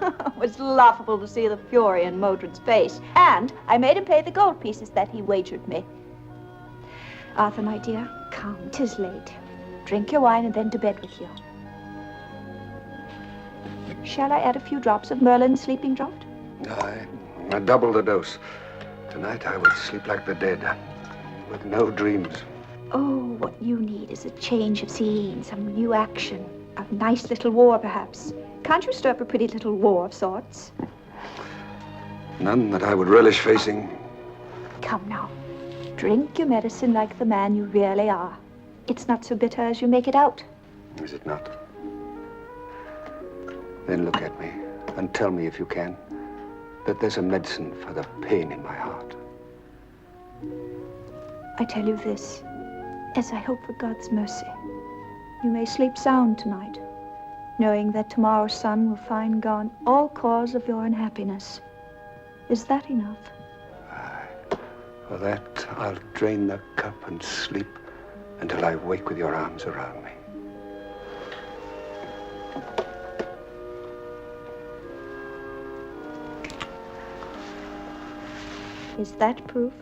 S11: It was laughable to see the fury in Modred's face, and I made him pay the gold pieces that he wagered me. Arthur, my dear, come, 'tis late. Drink your wine and then to bed with you. Shall I add a few drops of Merlin's sleeping draught?
S8: I double the dose. Tonight I would sleep like the dead, with no dreams.
S11: Oh, what you need is a change of scene, some new action, a nice little war, perhaps. Can't you stir up a pretty little war of sorts?
S8: None that I would relish facing.
S11: Come now, drink your medicine like the man you really are. It's not so bitter as you make it out.
S8: Is it not? Then look at me and tell me, if you can, that there's a medicine for the pain in my heart.
S11: I tell you this, as I hope for God's mercy, you may sleep sound tonight, knowing that tomorrow's sun will find gone all cause of your unhappiness. Is that enough?
S8: For that, I'll drain the cup and sleep until I wake with your arms around me.
S11: Is that proof?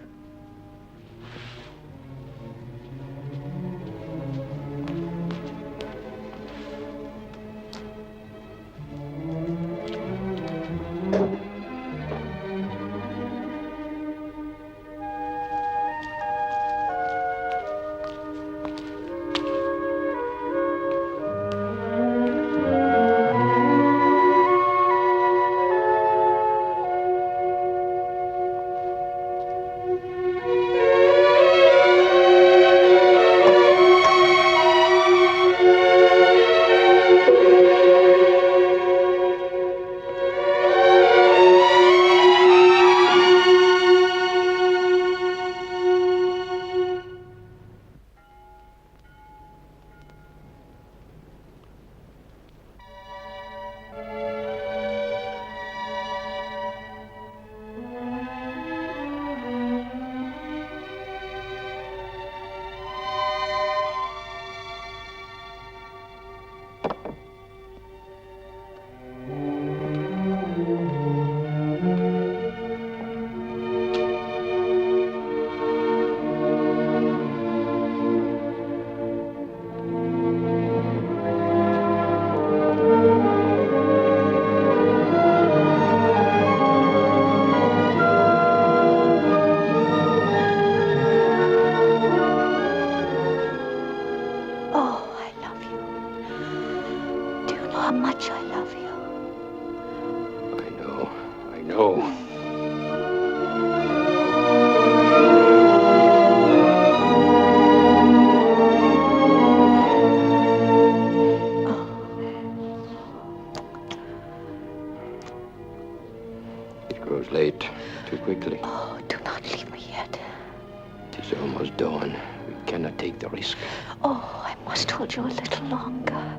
S19: almost dawn. We cannot take the risk.
S12: Oh, I must hold you a little longer.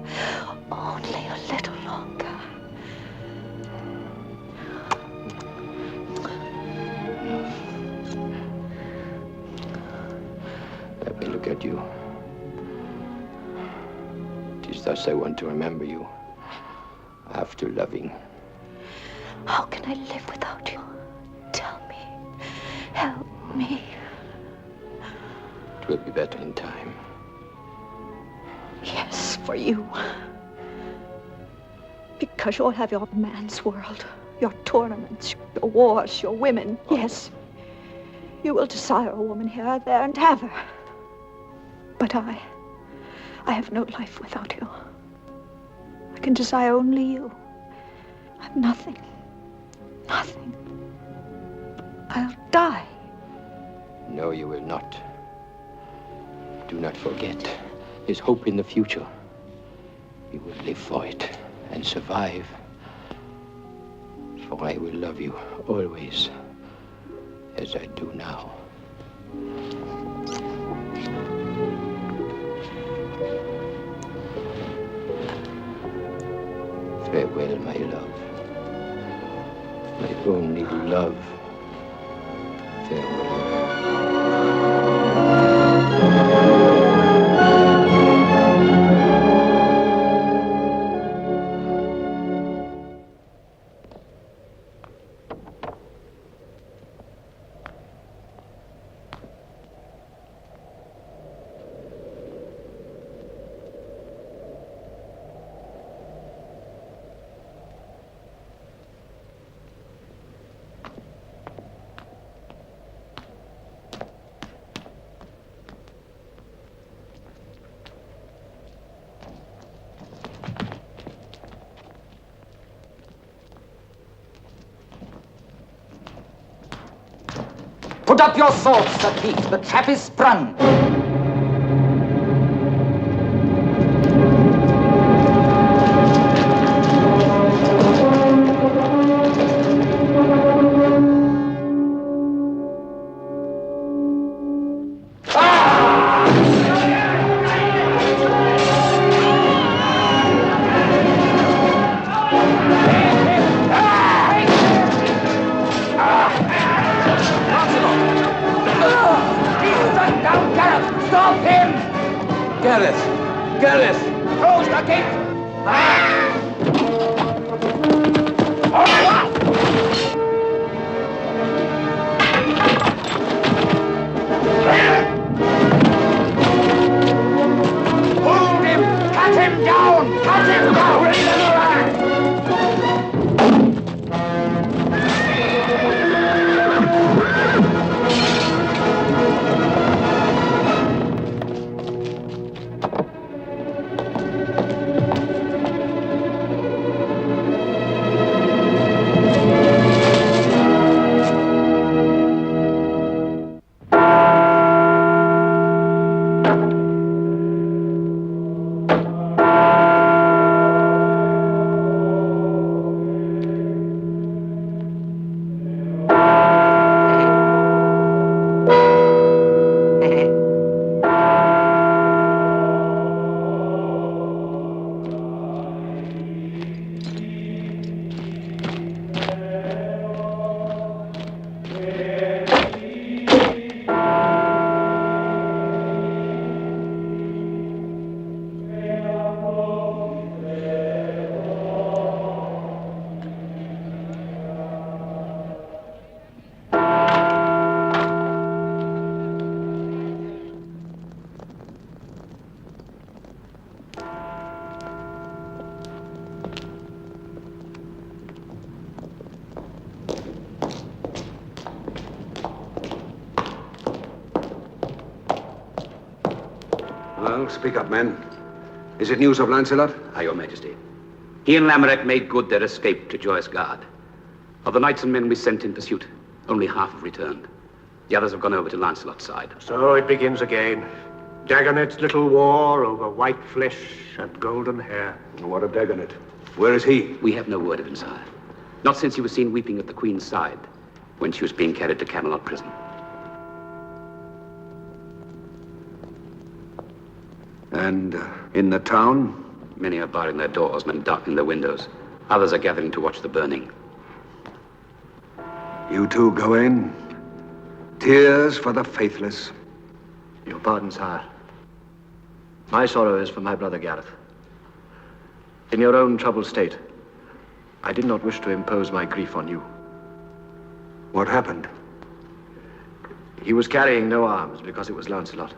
S12: Only a little longer.
S19: Let me look at you. It is thus I want to remember you. After loving.
S12: How can I live without you? Tell me. Help me.
S19: It will be better in time.
S11: Yes, for you. Because you'll have your man's world, your tournaments, your wars, your women. Yes. You will desire a woman here, there, and ever. But I have no life without you. I can desire only you. I'm nothing. Nothing. I'll die.
S19: No, you will not. Do not forget. There's hope in the future. You will live for it and survive. For I will love you always, as I do now. Farewell, my love. My only love. Farewell.
S7: Put up your swords, Sir Keith. The trap is sprung.
S4: Well, speak up, men. Is it news of Lancelot?
S20: Aye, Your Majesty. He and Lamorak made good their escape to Joyous Gard. Of the knights and men we sent in pursuit, only half have returned. The others have gone over to Lancelot's side.
S3: So it begins again. Dagonet's little war over white flesh and golden hair.
S4: What of Dagonet? Where is he?
S20: We have no word of him, sire. Not since he was seen weeping at the Queen's side when she was being carried to Camelot prison.
S4: And in the town?
S20: Many are barring their doors and darkening their windows. Others are gathering to watch the burning.
S4: You two go in. Tears for the faithless.
S6: Your pardon, sire. My sorrow is for my brother Gareth. In your own troubled state, I did not wish to impose my grief on you.
S4: What happened?
S6: He was carrying no arms because it was Lancelot.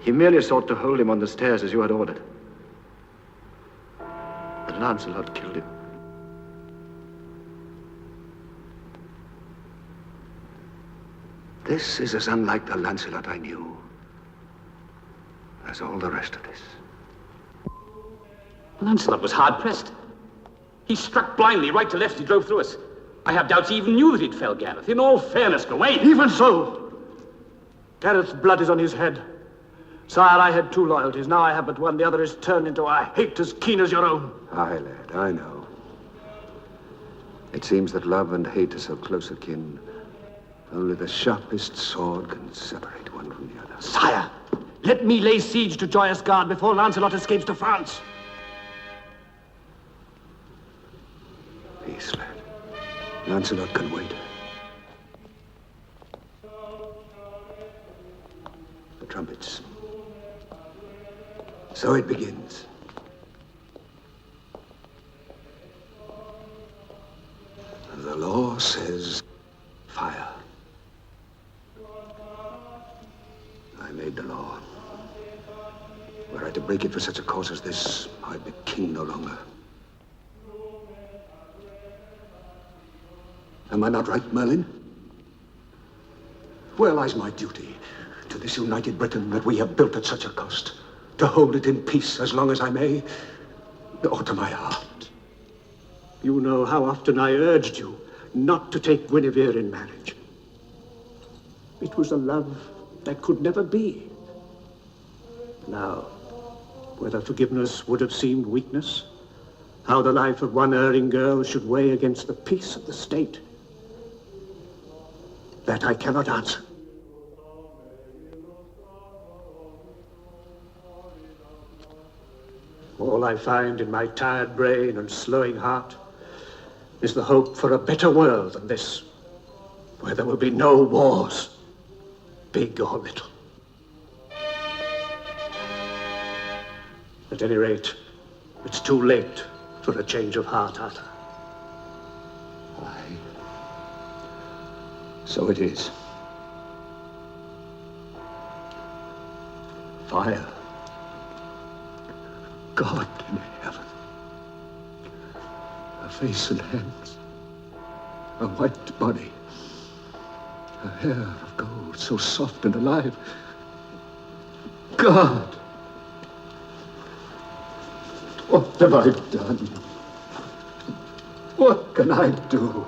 S6: He merely sought to hold him on the stairs as you had ordered. But Lancelot killed him.
S4: This is as unlike the Lancelot I knew as all the rest of this.
S20: Lancelot was hard-pressed. He struck blindly, right to left, he drove through us. I have doubts he even knew that he'd fell Gareth. In all fairness, Gawain.
S3: Even so, Gareth's blood is on his head. Sire, I had two loyalties. Now I have but one. The other is turned into a hate as keen as your own.
S4: Aye, lad, I know. It seems that love and hate are so close akin. Only the sharpest sword can separate one from the other.
S3: Sire, let me lay siege to Joyous Gard before Lancelot escapes to France.
S4: Peace, lad. Lancelot can wait. The trumpets. So it begins. The law says fire. I made the law. Were I to break it for such a cause as this, I'd be king no longer. Am I not right, Merlin? Where lies my duty to this united Britain that we have built at such a cost? To hold it in peace as long as I may, or to my heart?
S3: You know how often I urged you not to take Guinevere in marriage. It was a love that could never be. Now, whether forgiveness would have seemed weakness, how the life of one erring girl should weigh against the peace of the state, that I cannot answer. All I find in my tired brain and slowing heart is the hope for a better world than this, where there will be no wars, big or little. At any rate, it's too late for a change of heart, Arthur.
S4: Aye. So it is. Fire. God in heaven. A face and hands. A white body. A hair of gold, so soft and alive. God! What have I done? What can I do?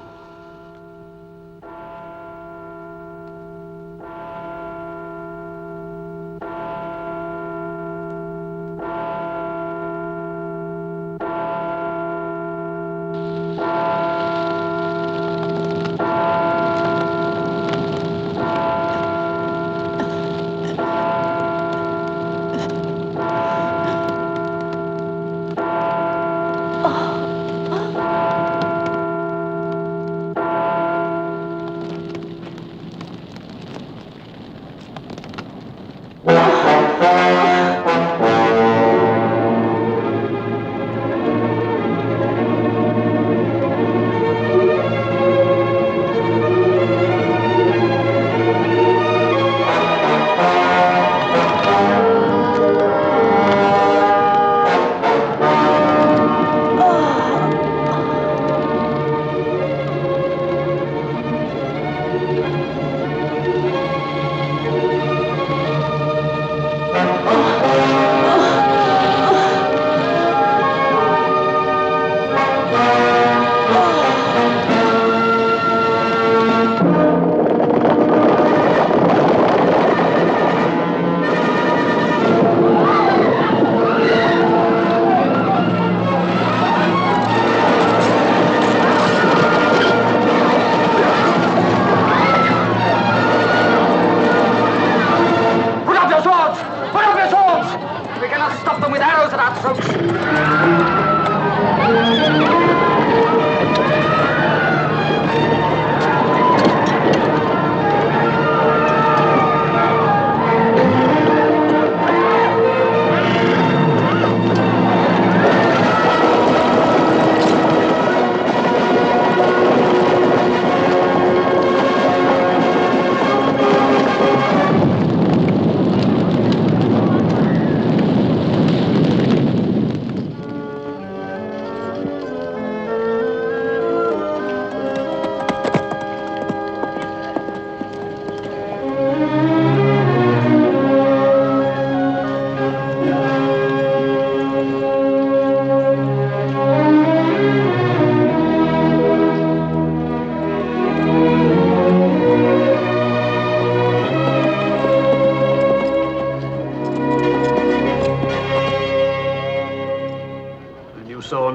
S3: throats.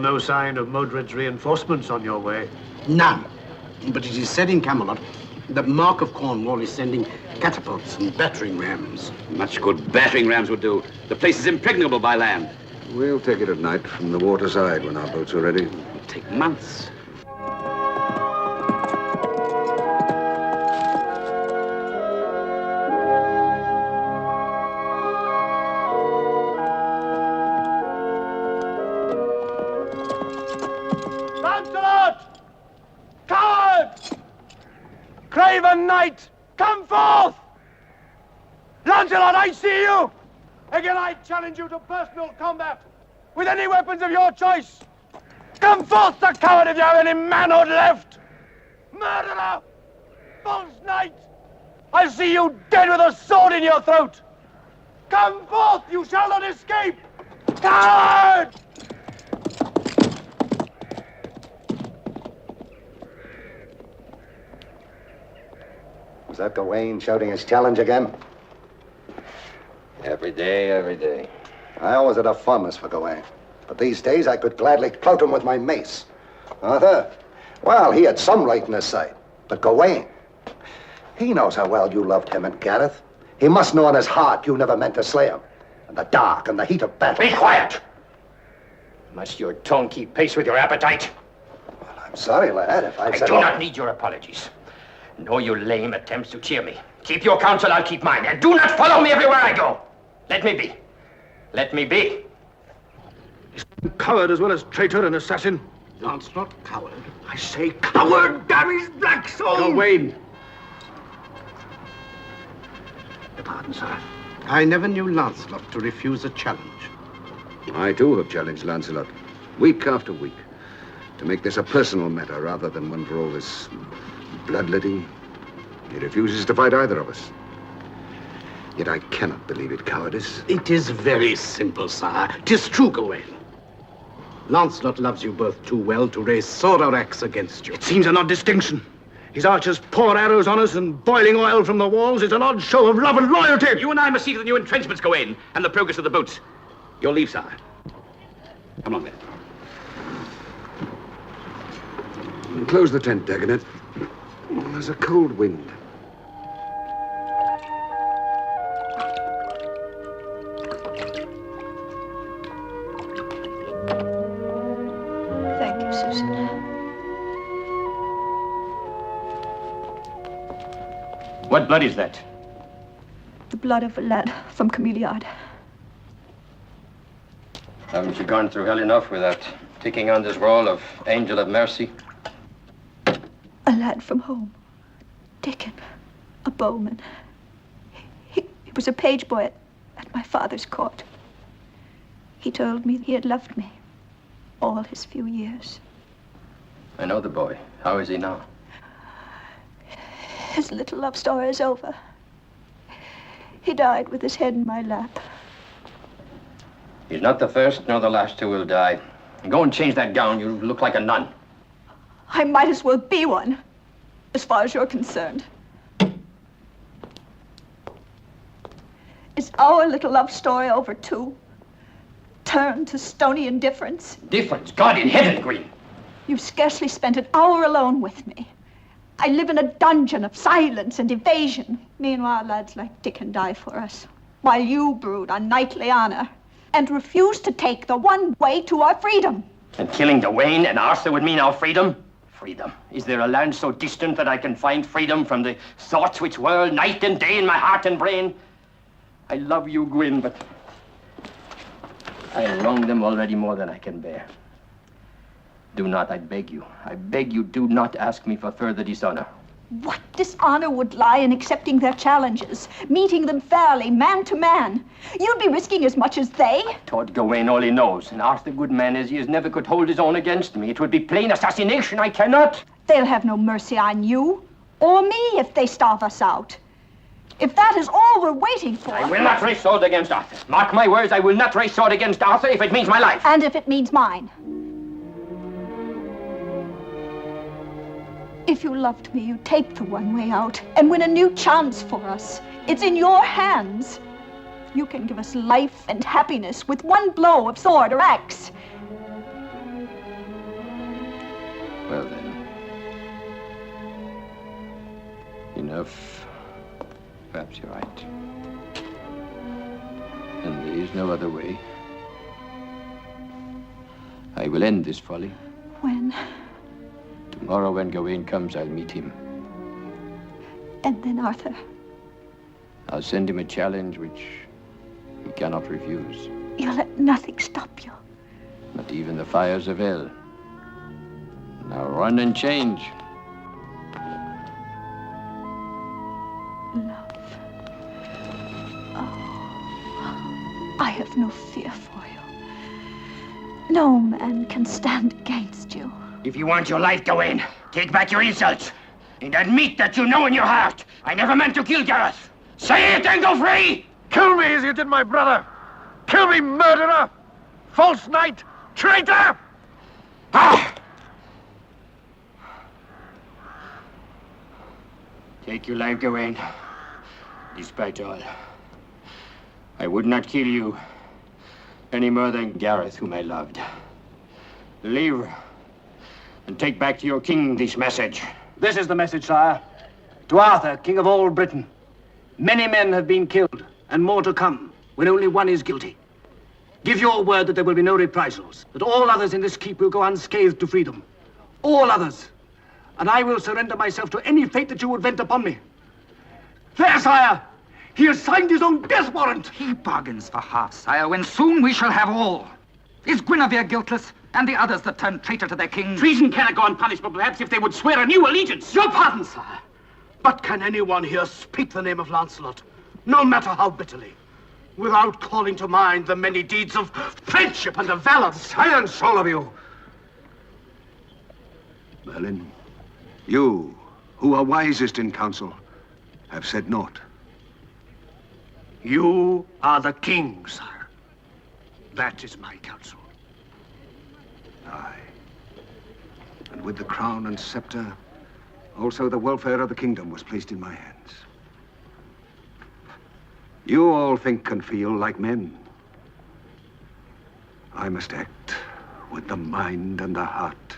S3: No sign of Modred's reinforcements on your way?
S17: None. But it is said in Camelot that Mark of Cornwall is sending catapults and battering rams.
S20: Much good battering rams would do. The place is impregnable by land.
S4: We'll take it at night from the water side when our boats are ready.
S20: It'll take months.
S2: Lancelot! Coward! Craven knight, come forth! Lancelot, I see you! Again, I challenge you to personal combat with any weapons of your choice. Come forth, the coward, if you have any manhood left! Murderer! False knight! I'll see you dead with a sword in your throat! Come forth, you shall not escape! Coward!
S8: Was that Gawain shouting his challenge again?
S19: Every day, every day.
S8: I always had a fondness for Gawain. But these days I could gladly clout him with my mace. Arthur? Well, he had some right in his side. But Gawain, he knows how well you loved him and Gareth. He must know in his heart you never meant to slay him. In the dark and the heat of battle.
S19: Be quiet! Must your tongue keep pace with your appetite?
S8: Well, I'm sorry, lad, if I've
S19: I
S8: said...
S19: do not need your apologies. Nor your lame attempts to cheer me. Keep your counsel, I'll keep mine. And do not follow me everywhere I go. Let me be. Let me be.
S3: Coward as well as traitor and assassin.
S17: Lancelot, coward. I say coward, damn his black soul!
S3: Gawain.
S17: Pardon, sir. I never knew Lancelot to refuse a challenge.
S4: I, too, have challenged Lancelot, week after week, to make this a personal matter rather than one for all this bloodletting. He refuses to fight either of us. Yet I cannot believe it cowardice.
S17: It is very simple, sire. 'Tis true, Gawain. Lancelot loves you both too well to raise sword or axe against you.
S3: It seems an odd distinction. His archers pour arrows on us and boiling oil from the walls is an odd show of love and loyalty.
S20: You and I must see to the new entrenchments, Gawain, and the progress of the boats. Your leave, sire. Come on, then.
S4: Close the tent, Dagonet. There's a cold wind.
S11: Thank you, Susan.
S6: What blood is that?
S11: The blood of a lad from Cameliard.
S6: Haven't you gone through hell enough without taking on this role of angel of mercy?
S11: A lad from home. Dickon. A bowman. He was a page boy at my father's court. He told me he had loved me all his few years.
S6: I know the boy. How is he now?
S11: His little love story is over. He died with his head in my lap.
S6: He's not the first nor the last who will die. Go and change that gown. You look like a nun.
S11: I might as well be one, as far as you're concerned. Is our little love story over too? Turned to stony indifference?
S6: Difference? God in heaven, Green.
S11: You've scarcely spent an hour alone with me. I live in a dungeon of silence and evasion. Meanwhile, lads like Dickon die for us, while you brood on knightly honor. and refuse to take the one way to our freedom.
S6: And killing Gawain and Arthur would mean our freedom? Freedom. Is there a land so distant that I can find freedom from the thoughts which whirl night and day in my heart and brain? I love you, Gwyn, but I wrong them already more than I can bear. Do not, I beg you, do not ask me for further dishonor.
S11: What dishonor would lie in accepting their challenges, meeting them fairly, man to man? You'd be risking as much as they.
S6: Toward Gawain all he knows, and Arthur, good man as he is, never could hold his own against me. It would be plain assassination. I cannot.
S11: They'll have no mercy on you, or me if they starve us out. If that is all we're waiting for...
S6: I will not raise sword against Arthur. Mark my words, I will not raise sword against Arthur if it means my life.
S11: And if it means mine. If you loved me, you'd take the one way out and win a new chance for us. It's in your hands. You can give us life and happiness with one blow of sword or axe.
S6: Well, then. Enough. Perhaps you're right. And there is no other way. I will end this folly.
S11: When?
S6: Tomorrow when Gawain comes, I'll meet him.
S11: And then Arthur?
S6: I'll send him a challenge which he cannot refuse.
S11: You'll let nothing stop you.
S6: Not even the fires of hell. Now run and change.
S11: Love. Oh, I have no fear for you. No man can stand against you.
S20: If you want your life, Gawain, take back your insults and admit that you know in your heart I never meant to kill Gareth. Say it and go free!
S2: Kill me as you did my brother! Kill me, murderer! False knight! Traitor!
S20: Ah!
S6: Take your life, Gawain. Despite all, I would not kill you any more than Gareth, whom I loved. Leave and take back to your king this message.
S5: This is the message, sire. To Arthur, king of all Britain. Many men have been killed, and more to come, when only one is guilty. Give your word that there will be no reprisals, that all others in this keep will go unscathed to freedom. All others. And I will surrender myself to any fate that you would vent upon me. There, sire! He has signed his own death warrant!
S7: He bargains for half, sire, when soon we shall have all. Is Guinevere guiltless? And the others that turned traitor to their king?
S20: Treason cannot go unpunished, but perhaps if they would swear a new allegiance.
S2: Your pardon, sire. But can anyone here speak the name of Lancelot, no matter how bitterly, without calling to mind the many deeds of friendship and of valor?
S8: Silence, all of you! Merlin, you, who are wisest in council, have said naught.
S2: You are the king, sire. That is my counsel.
S8: Aye. And with the crown and scepter, also the welfare of the kingdom was placed in my hands. You all think and feel like men. I must act with the mind and the heart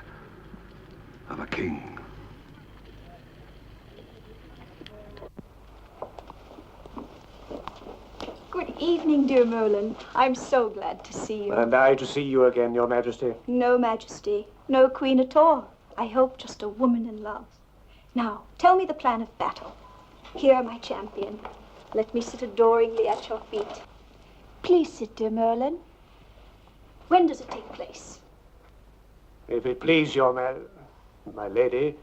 S8: of a king.
S11: Good evening, dear Merlin. I'm so glad to see you.
S3: And I to see you again, Your Majesty.
S11: No majesty, no queen at all. I hope just a woman in love. Now, tell me the plan of battle. Here, my champion. Let me sit adoringly at your feet. Please sit, dear Merlin. When does it take place?
S3: If it please my lady,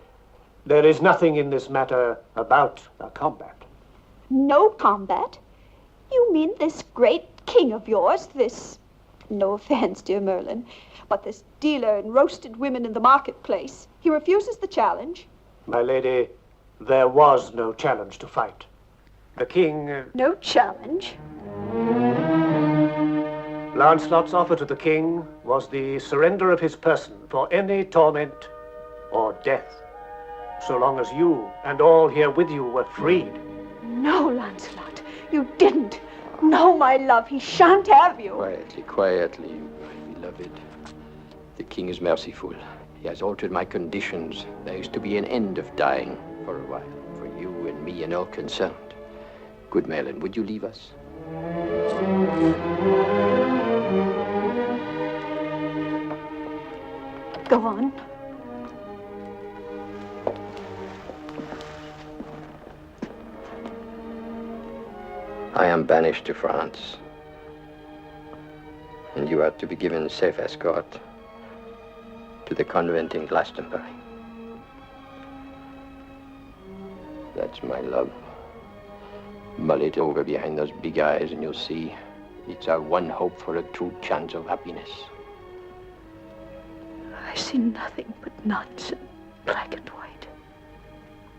S3: there is nothing in this matter about a combat.
S11: No combat? You mean this great king of yours, this, no offense, dear Merlin, but this dealer in roasted women in the marketplace, he refuses the challenge?
S3: My lady, there was no challenge to fight. The king...
S11: No challenge?
S3: Lancelot's offer to the king was the surrender of his person for any torment or death, so long as you and all here with you were freed.
S11: No, Lancelot, you didn't. No, my love, he shan't have you.
S6: Quietly, quietly, my beloved. The king is merciful. He has altered my conditions. There is to be an end of dying for a while, for you and me and all concerned. Good Merlin, would you leave us?
S12: Go on.
S19: I am banished to France, and you are to be given safe escort to the convent in Glastonbury. That's my love. Mull it over behind those big eyes and you'll see it's our one hope for a true chance of happiness.
S12: I see nothing but knots and black and white,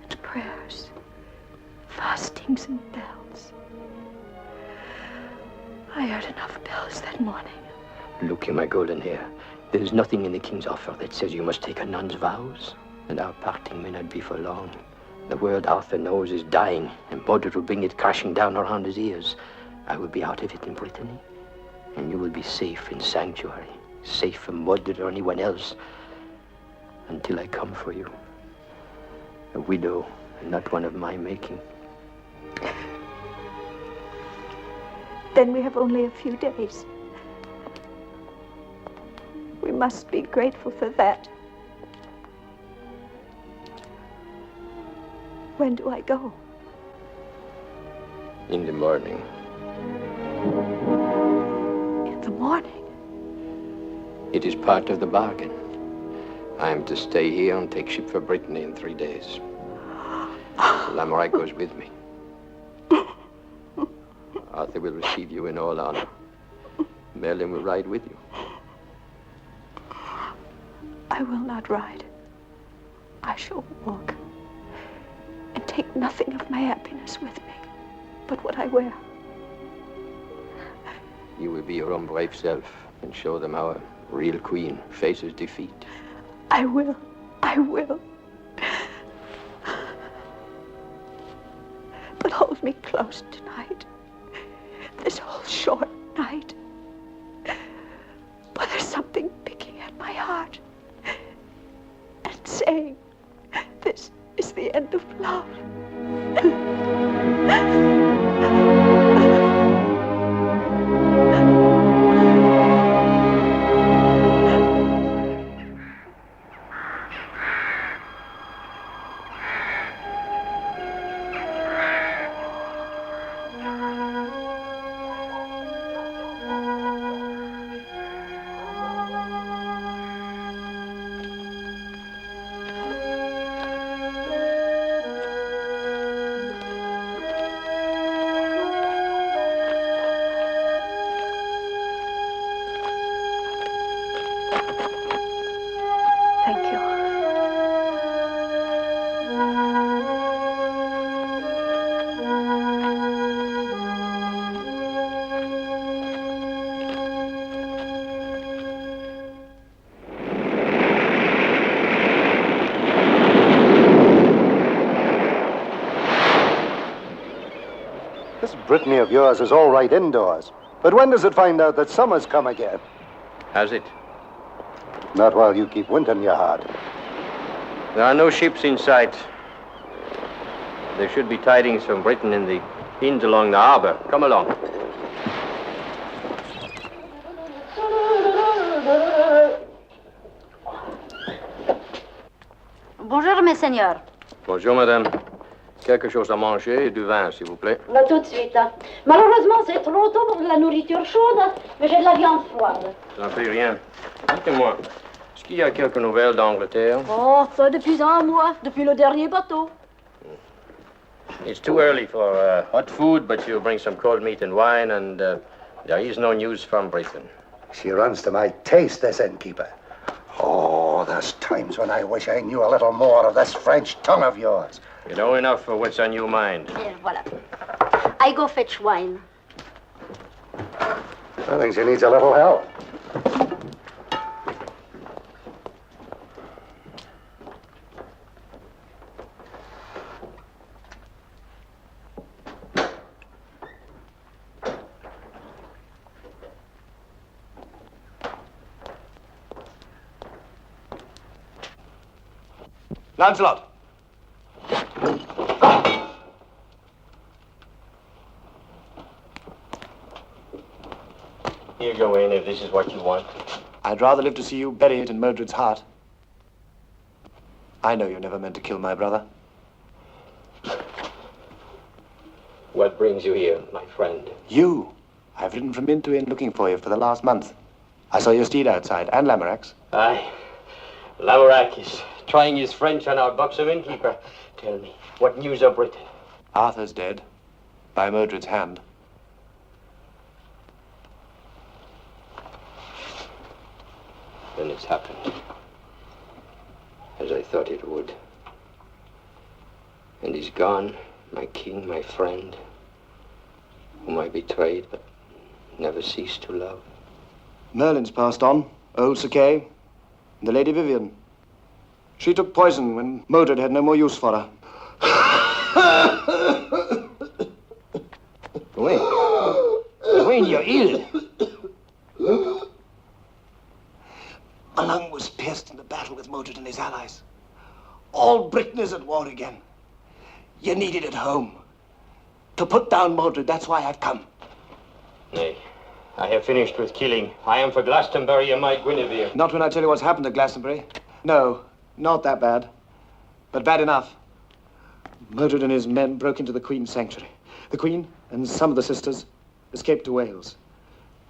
S12: and prayers, fastings and bells. I heard enough bells that morning.
S19: Look here, my golden hair. There's nothing in the king's offer that says you must take a nun's vows, and our parting may not be for long. The world Arthur knows is dying, and Mordred will bring it crashing down around his ears. I will be out of it in Brittany, and you will be safe in sanctuary, safe from Mordred or anyone else, until I come for you. A widow, and not one of my making.
S11: Then we have only a few days. We must be grateful for that. When do I go?
S19: In the morning.
S11: In the morning?
S19: It is part of the bargain. I am to stay here and take ship for Brittany in 3 days. Lamorak goes with me. Arthur will receive you in all honor. Merlin will ride with you.
S11: I will not ride. I shall walk and take nothing of my happiness with me but what I wear.
S19: You will be your own brave self and show them our real queen faces defeat.
S11: I will. I will. But hold me close tonight. This whole short night. But there's something picking at my heart and saying, this is the end of love.
S8: Brittany of yours is all right indoors. But when does it find out that summer's come again?
S19: Has it?
S8: Not while you keep winter in your heart.
S19: There are no ships in sight. There should be tidings from Britain in the inns along the harbor. Come along.
S13: Bonjour, mes seigneurs.
S19: Bonjour, madame. Quelque chose à manger et du vin, s'il vous plaît.
S13: Là, tout de suite. Malheureusement, c'est trop tôt pour de la nourriture chaude, mais j'ai de la viande froide.
S19: Ça n'en fait rien. Dites-moi, est-ce qu'il y a quelques nouvelles d'Angleterre?
S13: Oh, ça depuis un mois, depuis le dernier bateau.
S19: It's too early for hot food, but you bring some cold meat and wine, and there is no news from Britain.
S8: She runs to my taste, this innkeeper. Oh, there's times when I wish I knew a little more of this French tongue of yours.
S19: You know enough for what's on your mind.
S13: Here, voilà. I go fetch wine.
S8: I think she needs a little help.
S2: Lancelot.
S19: Here, Gawain, if this is what you want.
S3: I'd rather live to see you bury it in Mordred's heart. I know you never meant to kill my brother.
S19: What brings you here, my friend?
S3: You. I've ridden from inn to inn looking for you for the last month. I saw your steed outside, and Lamorak's.
S19: Aye. Lamorak is trying his French on our buxom innkeeper. Tell me, what news of Britain?
S3: Arthur's dead, by Mordred's hand.
S19: Then it's happened. As I thought it would. And he's gone, my king, my friend, whom I betrayed but never ceased to love.
S3: Merlin's passed on, old Sir Kay, and the Lady Vivian. She took poison when Modred had no more use for her.
S19: Gawain. Gawain, you're ill.
S3: A lung was pierced in the battle with Modred and his allies. All Britain is at war again. You need it at home. To put down Modred, that's why I've come.
S19: Nay, I have finished with killing. I am for Glastonbury and my Guinevere.
S3: Not when I tell you what's happened at Glastonbury. No, not that bad. But bad enough. Modred and his men broke into the Queen's sanctuary. The Queen and some of the sisters escaped to Wales.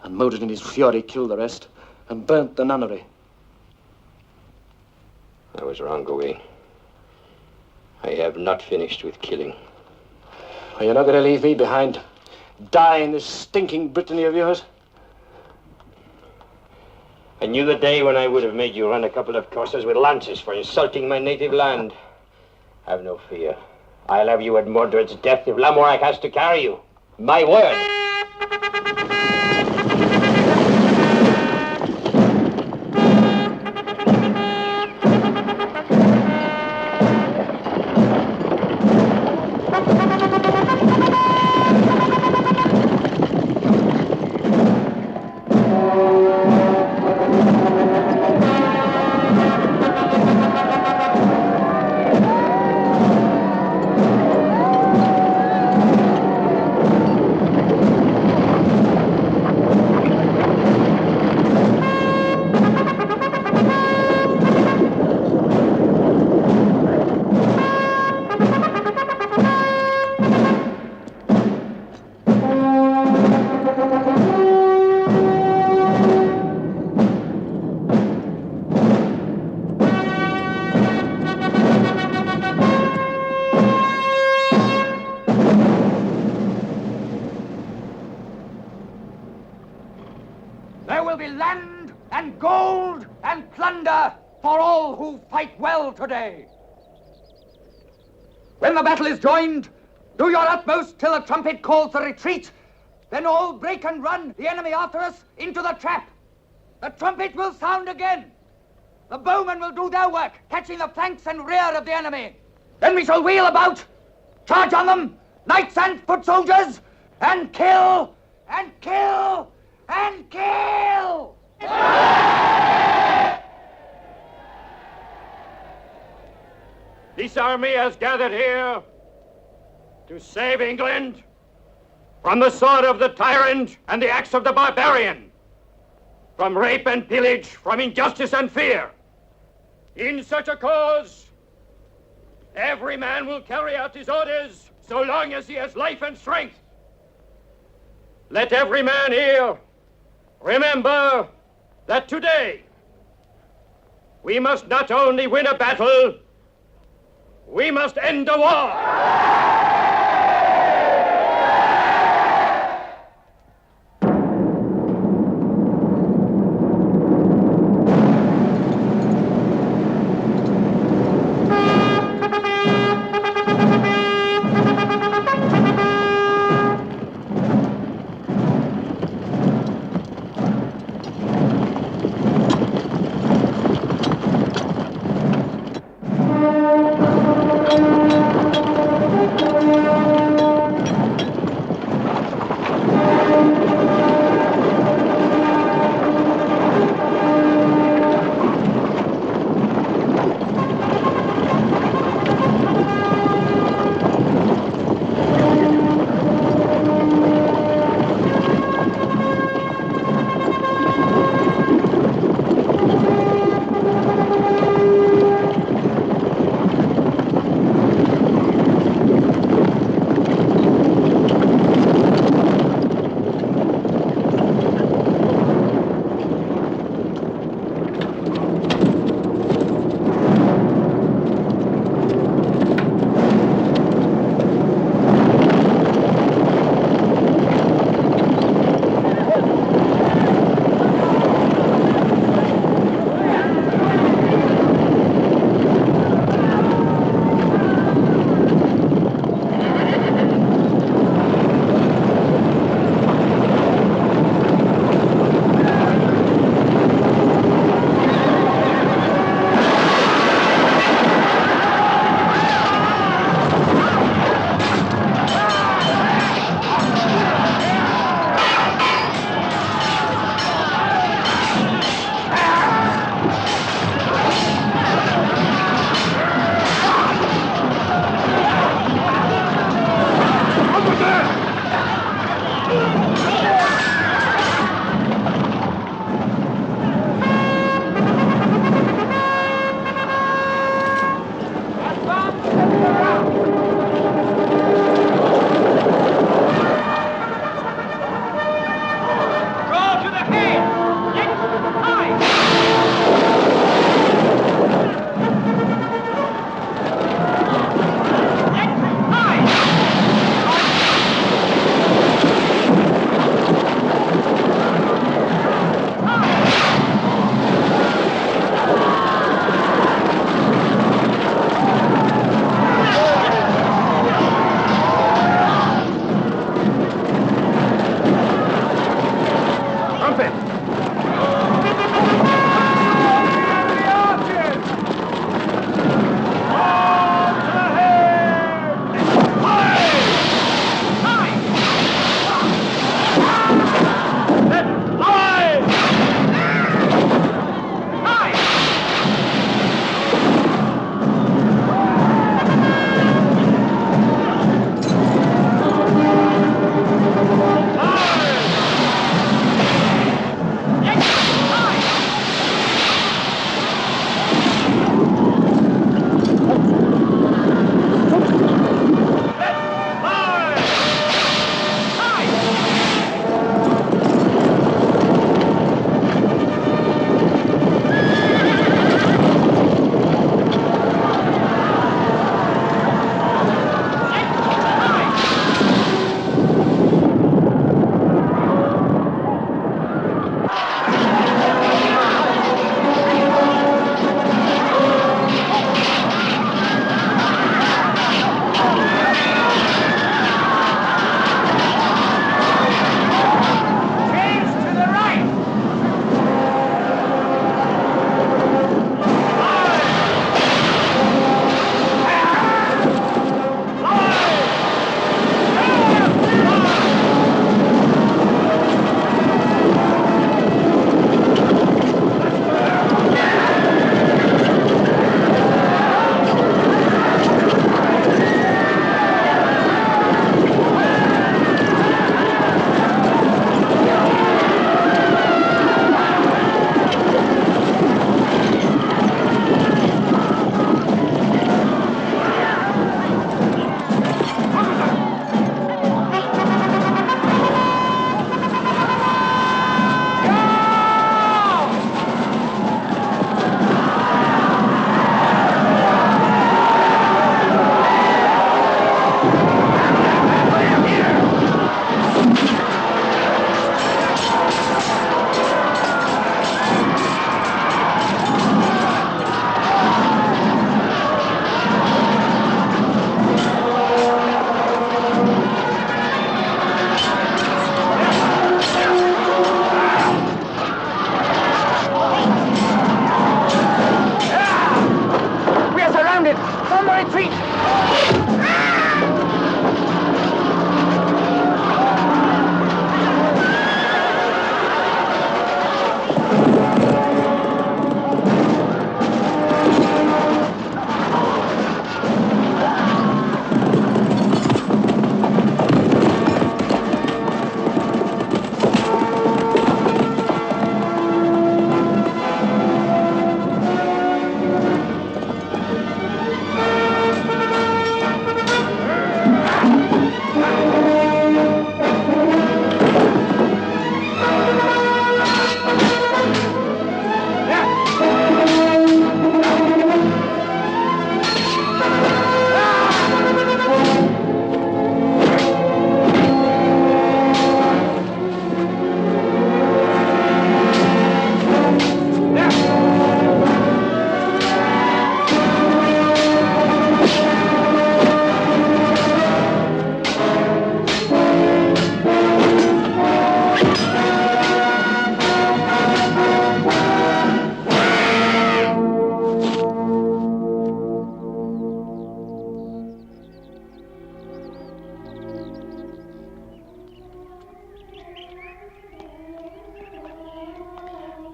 S3: And Modred in his fury killed the rest and burnt the nunnery.
S19: I was wrong, Gawain. I have not finished with killing.
S3: Are you not going to leave me behind? Die in this stinking Brittany of yours?
S19: I knew the day when I would have made you run a couple of courses with lances for insulting my native land. Have no fear. I'll have you at Mordred's death if Lamorak has to carry you. My word!
S7: There will be land and gold and plunder for all who fight well today. When the battle is joined, do your utmost till the trumpet calls the retreat. Then all break and run, the enemy after us, into the trap. The trumpet will sound again. The bowmen will do their work, catching the flanks and rear of the enemy. Then we shall wheel about, charge on them, knights and foot soldiers, and kill, and kill, and kill!
S2: This army has gathered here to save England from the sword of the tyrant and the axe of the barbarian, from rape and pillage, from injustice and fear. In such a cause, every man will carry out his orders so long as he has life and strength. Let every man here remember that today we must not only win a battle, we must end a war. trumpet!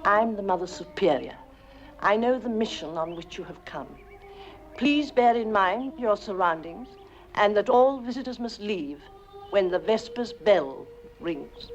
S21: I'm the Mother Superior. I know the mission on which you have come. Please bear in mind your surroundings and that all visitors must leave when the Vespers bell rings.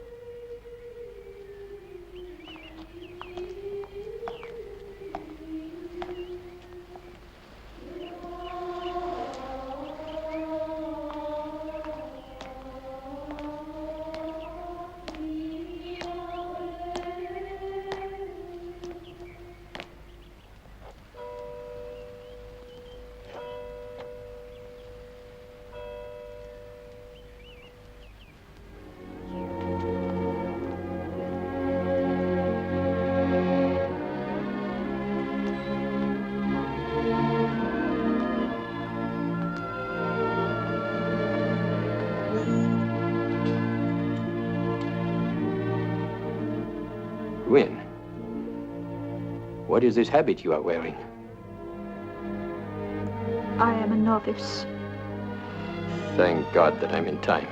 S19: Gwyn, what is this habit you are wearing?
S11: I am a novice.
S19: Thank God that I'm in time.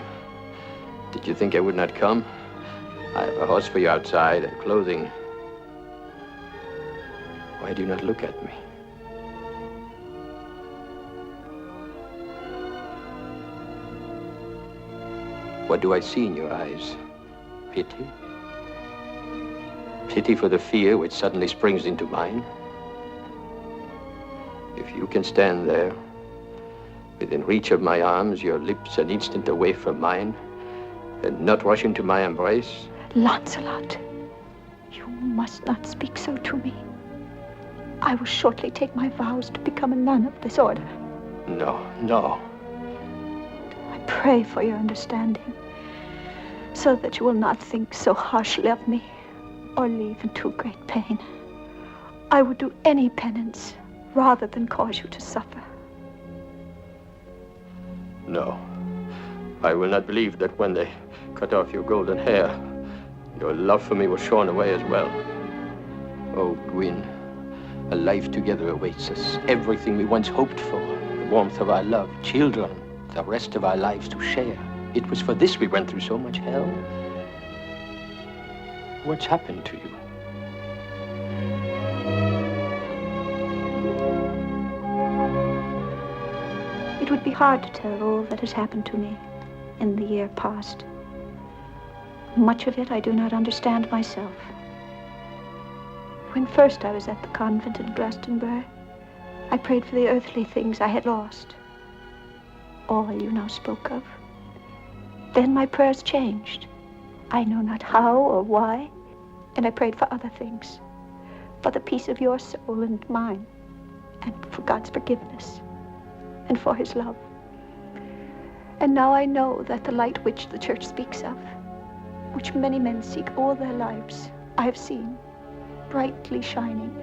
S19: Did you think I would not come? I have a horse for you outside and clothing. Why do you not look at me? What do I see in your eyes? Pity? Pity for the fear which suddenly springs into mine? If you can stand there, within reach of my arms, your lips an instant away from mine, and not rush into my embrace.
S11: Lancelot, you must not speak so to me. I will shortly take my vows to become a nun of this order.
S19: No, no.
S11: I pray for your understanding, so that you will not think so harshly of me, or leave in too great pain. I would do any penance rather than cause you to suffer.
S19: No. I will not believe that when they cut off your golden hair, your love for me was shorn away as well. Oh, Gwyn, a life together awaits us. Everything we once hoped for, the warmth of our love, children, the rest of our lives to share. It was for this we went through so much hell. What's happened to you?
S11: It would be hard to tell all that has happened to me in the year past. Much of it I do not understand myself. When first I was at the convent in Glastonbury, I prayed for the earthly things I had lost. All you now spoke of. Then my prayers changed. I know not how or why, and I prayed for other things. For the peace of your soul and mine, and for God's forgiveness, and for his love. And now I know that the light which the church speaks of, which many men seek all their lives, I have seen, brightly shining.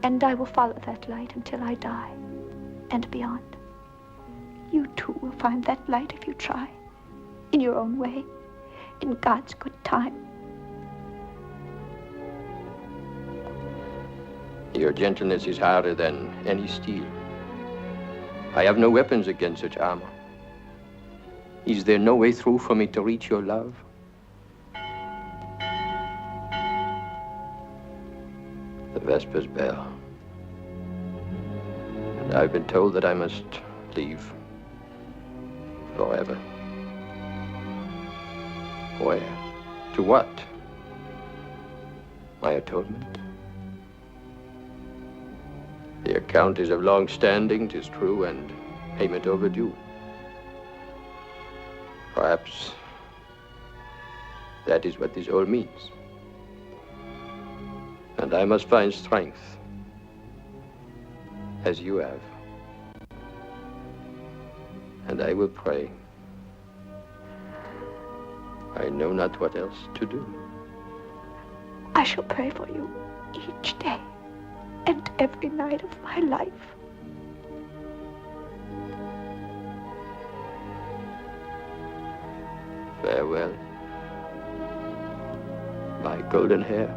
S11: And I will follow that light until I die, and beyond. You too will find that light if you try, in your own way, in God's good time.
S19: Your gentleness is harder than any steel. I have no weapons against such armor. Is there no way through for me to reach your love? The Vespers bell. And I've been told that I must leave forever. Where? To what? My atonement? The account is of long standing, 'tis true, and payment overdue. Perhaps that is what this all means. And I must find strength, as you have. And I will pray. I know not what else to do.
S11: I shall pray for you each day and every night of my life.
S19: Farewell, my golden hair.